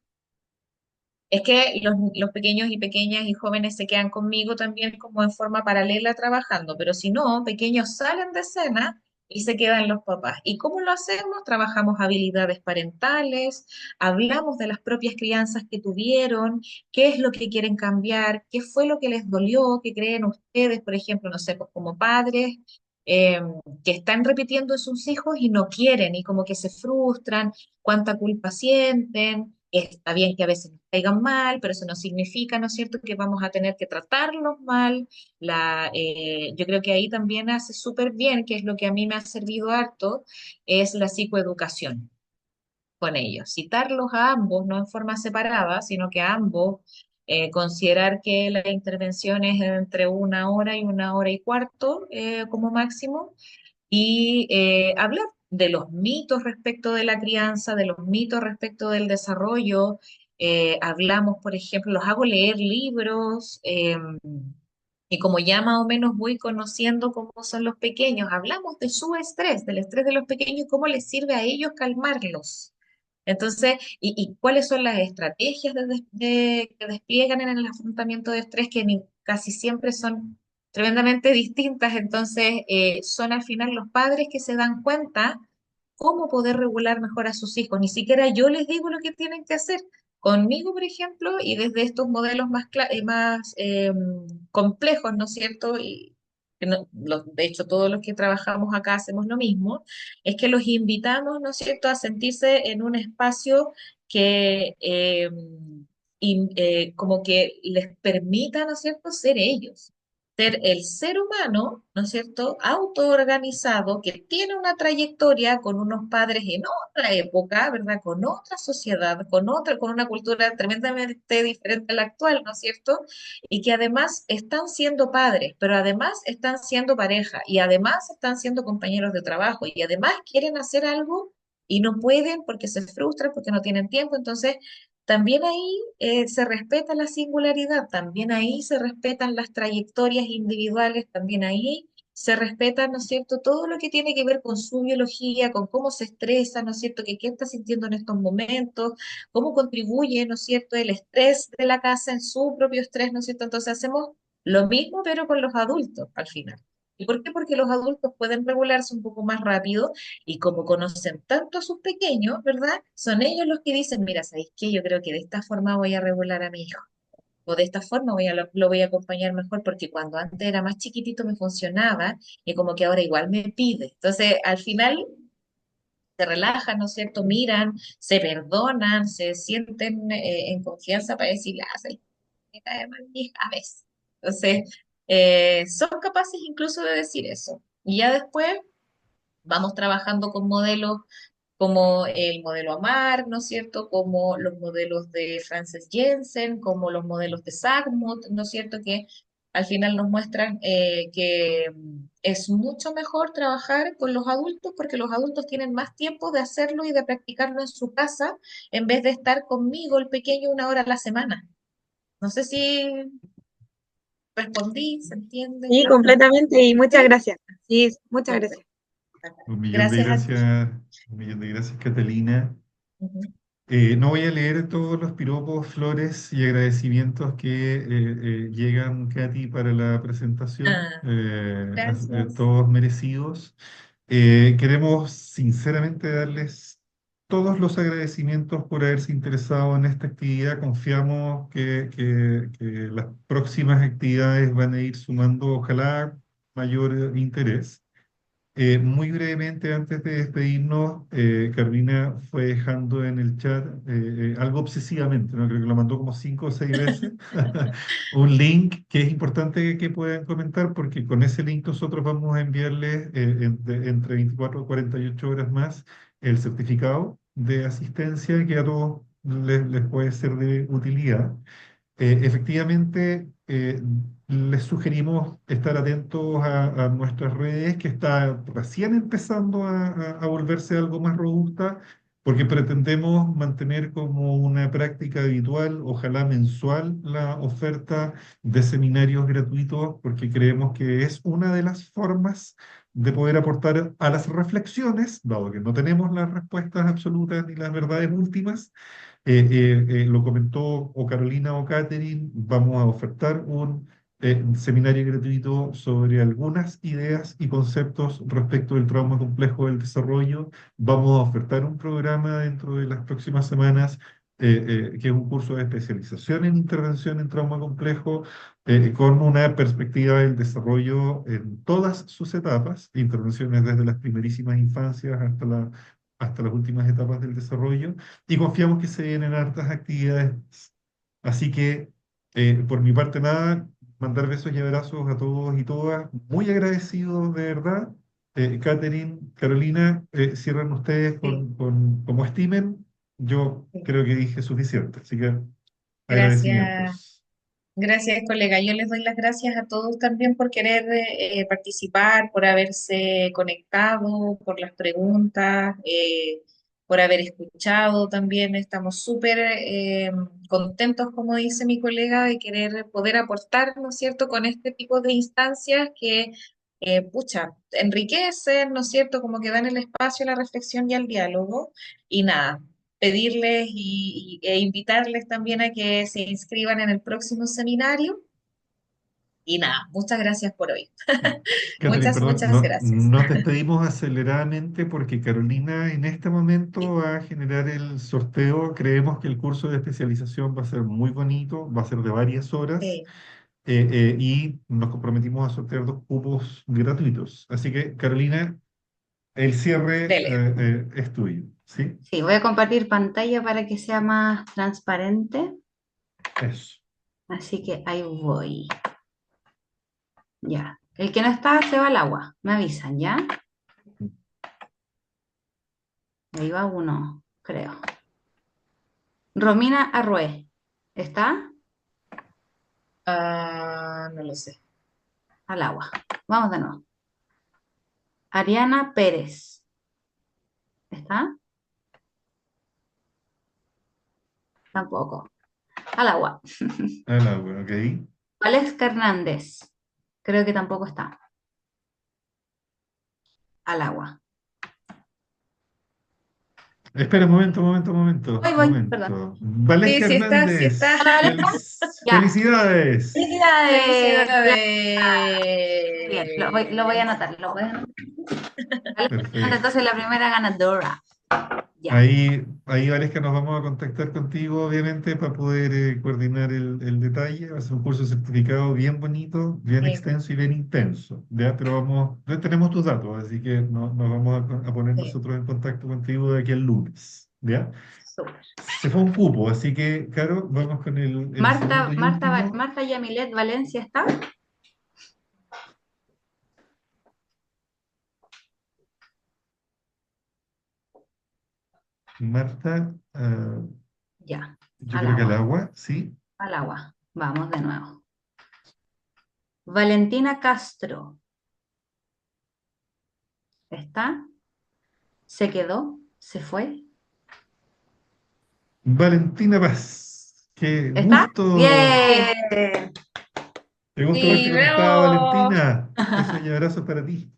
es que los pequeños y pequeñas y jóvenes se quedan conmigo también como en forma paralela trabajando, pero si no, pequeños salen de escena y se quedan los papás. ¿Y cómo lo hacemos? Trabajamos habilidades parentales, hablamos de las propias crianzas que tuvieron, qué es lo que quieren cambiar, qué fue lo que les dolió, qué creen ustedes, por ejemplo, no sé, pues como padres. eh, que están repitiendo en sus hijos y no quieren y como que se frustran, cuánta culpa sienten. Está bien que a veces nos caigan mal, pero eso no significa, ¿no es cierto?, que vamos a tener que tratarlos mal. Yo creo que ahí también hace súper bien, que es lo que a mí me ha servido harto, es la psicoeducación con ellos. Citarlos a ambos, no en forma separada, sino que a ambos, considerar que la intervención es entre 1 hora y 1 hora y cuarto como máximo y hablar de los mitos respecto de la crianza, de los mitos respecto del desarrollo. Hablamos, por ejemplo, los hago leer libros. Y como ya más o menos voy conociendo cómo son los pequeños, hablamos de su estrés, del estrés de los pequeños, cómo les sirve a ellos calmarlos. Entonces, y cuáles son las estrategias que despliegan en el afrontamiento de estrés, que casi siempre son tremendamente distintas. Entonces, son al final los padres que se dan cuenta cómo poder regular mejor a sus hijos. Ni siquiera yo les digo lo que tienen que hacer. Conmigo, por ejemplo, y desde estos modelos más complejos, ¿no es cierto? Y que de hecho, todos los que trabajamos acá hacemos lo mismo, es que los invitamos, ¿no es cierto?, a sentirse en un espacio que como que les permita, ¿no es cierto?, ser ellos, ser el ser humano, ¿no es cierto?, autoorganizado, que tiene una trayectoria con unos padres en otra época, ¿verdad?, con otra sociedad, con una cultura tremendamente diferente a la actual, ¿no es cierto?, y que además están siendo padres, pero además están siendo pareja, y además están siendo compañeros de trabajo, y además quieren hacer algo y no pueden porque se frustran, porque no tienen tiempo. Entonces, también ahí se respeta la singularidad, también ahí se respetan las trayectorias individuales, también ahí se respeta, ¿no es cierto?, todo lo que tiene que ver con su biología, con cómo se estresa, ¿no es cierto?, que qué está sintiendo en estos momentos, cómo contribuye, ¿no es cierto?, el estrés de la casa en su propio estrés, ¿no es cierto? Entonces hacemos lo mismo, pero con los adultos al final. ¿Y por qué? Porque los adultos pueden regularse un poco más rápido y como conocen tanto a sus pequeños, ¿verdad? Son ellos los que dicen, mira, ¿sabéis qué? Yo creo que de esta forma voy a regular a mi hijo. O de esta forma lo voy a acompañar mejor porque cuando antes era más chiquitito me funcionaba y como que ahora igual me pide. Entonces, al final se relajan, ¿no es cierto? Miran, se perdonan, se sienten en confianza para decir, ah, sí, me cae mal mi hija a veces. Entonces, son capaces incluso de decir eso. Y ya después vamos trabajando con modelos como el modelo AMAR, ¿no es cierto? Como los modelos de Frances Jensen, como los modelos de Zygmunt, ¿no es cierto? Que al final nos muestran que es mucho mejor trabajar con los adultos porque los adultos tienen más tiempo de hacerlo y de practicarlo en su casa en vez de estar conmigo, el pequeño, 1 hora a la semana. No sé si respondí, ¿se entiende? Sí, Claro. completamente, y muchas ¿Sí? gracias. Sí, muchas gracias. Perfecto. Gracias a ti. Un millón de gracias, Catalina. Ujú. No voy a leer todos los piropos, flores y agradecimientos que llegan, Katy, para la presentación, Ah, gracias. todos merecidos. Queremos sinceramente darles todos los agradecimientos por haberse interesado en esta actividad. Confiamos que las próximas actividades van a ir sumando, ojalá, mayor interés. Muy brevemente, antes de despedirnos, Carolina fue dejando en el chat algo obsesivamente, ¿no? Creo que lo mandó como 5 o 6 veces, un link que es importante que puedan comentar porque con ese link nosotros vamos a enviarles entre 24 y 48 horas más el certificado de asistencia que a todos les puede ser de utilidad. Efectivamente, les sugerimos estar atentos a nuestras redes, que está recién empezando a volverse algo más robusta, porque pretendemos mantener como una práctica habitual, ojalá mensual, la oferta de seminarios gratuitos, porque creemos que es una de las formas de poder aportar a las reflexiones, dado que no tenemos las respuestas absolutas ni las verdades últimas. Lo comentó o Carolina o Catherine, vamos a ofertar un seminario gratuito sobre algunas ideas y conceptos respecto del trauma complejo del desarrollo. Vamos a ofertar un programa dentro de las próximas semanas, que es un curso de especialización en intervención en trauma complejo, con una perspectiva del desarrollo en todas sus etapas, intervenciones desde las primerísimas infancias hasta las últimas etapas del desarrollo, y confiamos que se vienen hartas actividades. Así que, por mi parte, nada, mandar besos y abrazos a todos y todas. Muy agradecidos, de verdad. Catherine, Carolina, cierran ustedes Sí, como estimen. Yo sí. creo que dije suficiente, así que Gracias. agradecimientos. Gracias, colega. Yo les doy las gracias a todos también por querer participar, por haberse conectado, por las preguntas, por haber escuchado también. Estamos súper contentos, como dice mi colega, de querer poder aportar, ¿no es cierto?, con este tipo de instancias que, pucha, enriquecen, ¿no es cierto?, como que dan el espacio a la reflexión y al diálogo. Y nada, pedirles e invitarles también a que se inscriban en el próximo seminario. Y nada, muchas gracias por hoy. Catherine, Muchas, perdón, muchas gracias. nos despedimos aceleradamente porque Carolina en este momento va a generar el sorteo. Creemos que el curso de especialización va a ser muy bonito, va a ser de varias horas, Sí, y nos comprometimos a sortear 2 cupos gratuitos. Así que, Carolina, el cierre dele. es tuyo, ¿sí? Sí, voy a compartir pantalla para que sea más transparente. Eso. Así que ahí voy. Ya. El que no está se va al agua. Me avisan, ¿ya? Ahí va uno, creo. Romina Arrué. ¿Está? Ah, no lo sé. Al agua. Vamos de nuevo. Ariana Pérez. ¿Está? tampoco. Al agua. Al agua, ok. Valesca Hernández, creo que tampoco está. Al agua. Espera, un momento. Voy, perdón. Momento. Valesca Sí, sí está, sí Hernández, está. Hola, Valesca. Ya. felicidades. Felicidades. Bien, ¡Felicidades! lo voy a anotar, lo voy a anotar. Perfecto. Entonces la primera ganadora. Ya, Ahí, Valesca, nos vamos a contactar contigo, obviamente, para poder coordinar el detalle. Va a ser un curso certificado bien bonito, bien Sí, extenso y bien intenso. Ya, pero ya tenemos tus datos, así que nos vamos a poner sí. nosotros en contacto contigo de aquí al lunes. ¿Ya? súper. Se fue un cupo, así que, Caro, vamos con el segundo y último. Marta Yamilet Valencia está. Marta, Ya, yo al creo que al agua, agua, ¿sí? al agua. Vamos de nuevo. Valentina Castro, ¿está? ¿Se quedó? ¿Se fue? Valentina Paz, qué ¿Está? gusto. Sí, Bien. Qué gusto sí, verte conectada, bravo. Valentina. Besos y abrazos para ti.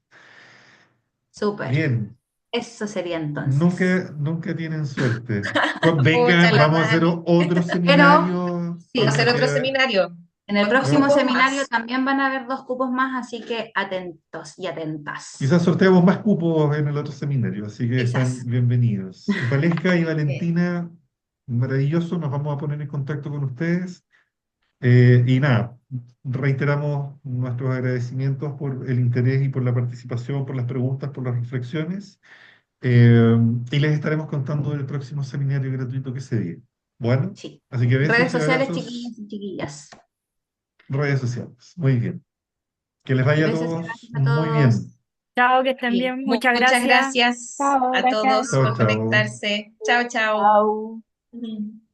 Súper. Bien, Eso sería entonces. nunca tienen suerte. Pucha, Venga, la vamos a hacer Vale. otro Pero seminario Vamos a sí, cuando hacer otro sea. seminario en el con próximo cupos seminario más. también van a haber 2 cupos más, así que atentos y atentas. Quizás sorteemos más cupos en el otro seminario, así que están Quizás. bienvenidos. Valesca y Sí. Valentina, maravilloso, nos vamos a poner en contacto con ustedes. Y nada, reiteramos nuestros agradecimientos por el interés y por la participación, por las preguntas, por las reflexiones. Eh, y les estaremos contando del próximo seminario gratuito que se dé. Bueno, Sí. así que Redes besos y sociales, chiquillos abrazos, y chiquillas. redes sociales. Muy bien. Que les vaya a Besos y todos abrazos a muy bien. todos. Chao, que estén Sí. bien. Muchas Muchas gracias. gracias Chao, a gracias. todos Chao, por chao. conectarse. Chao, chao. Chao. Ujú.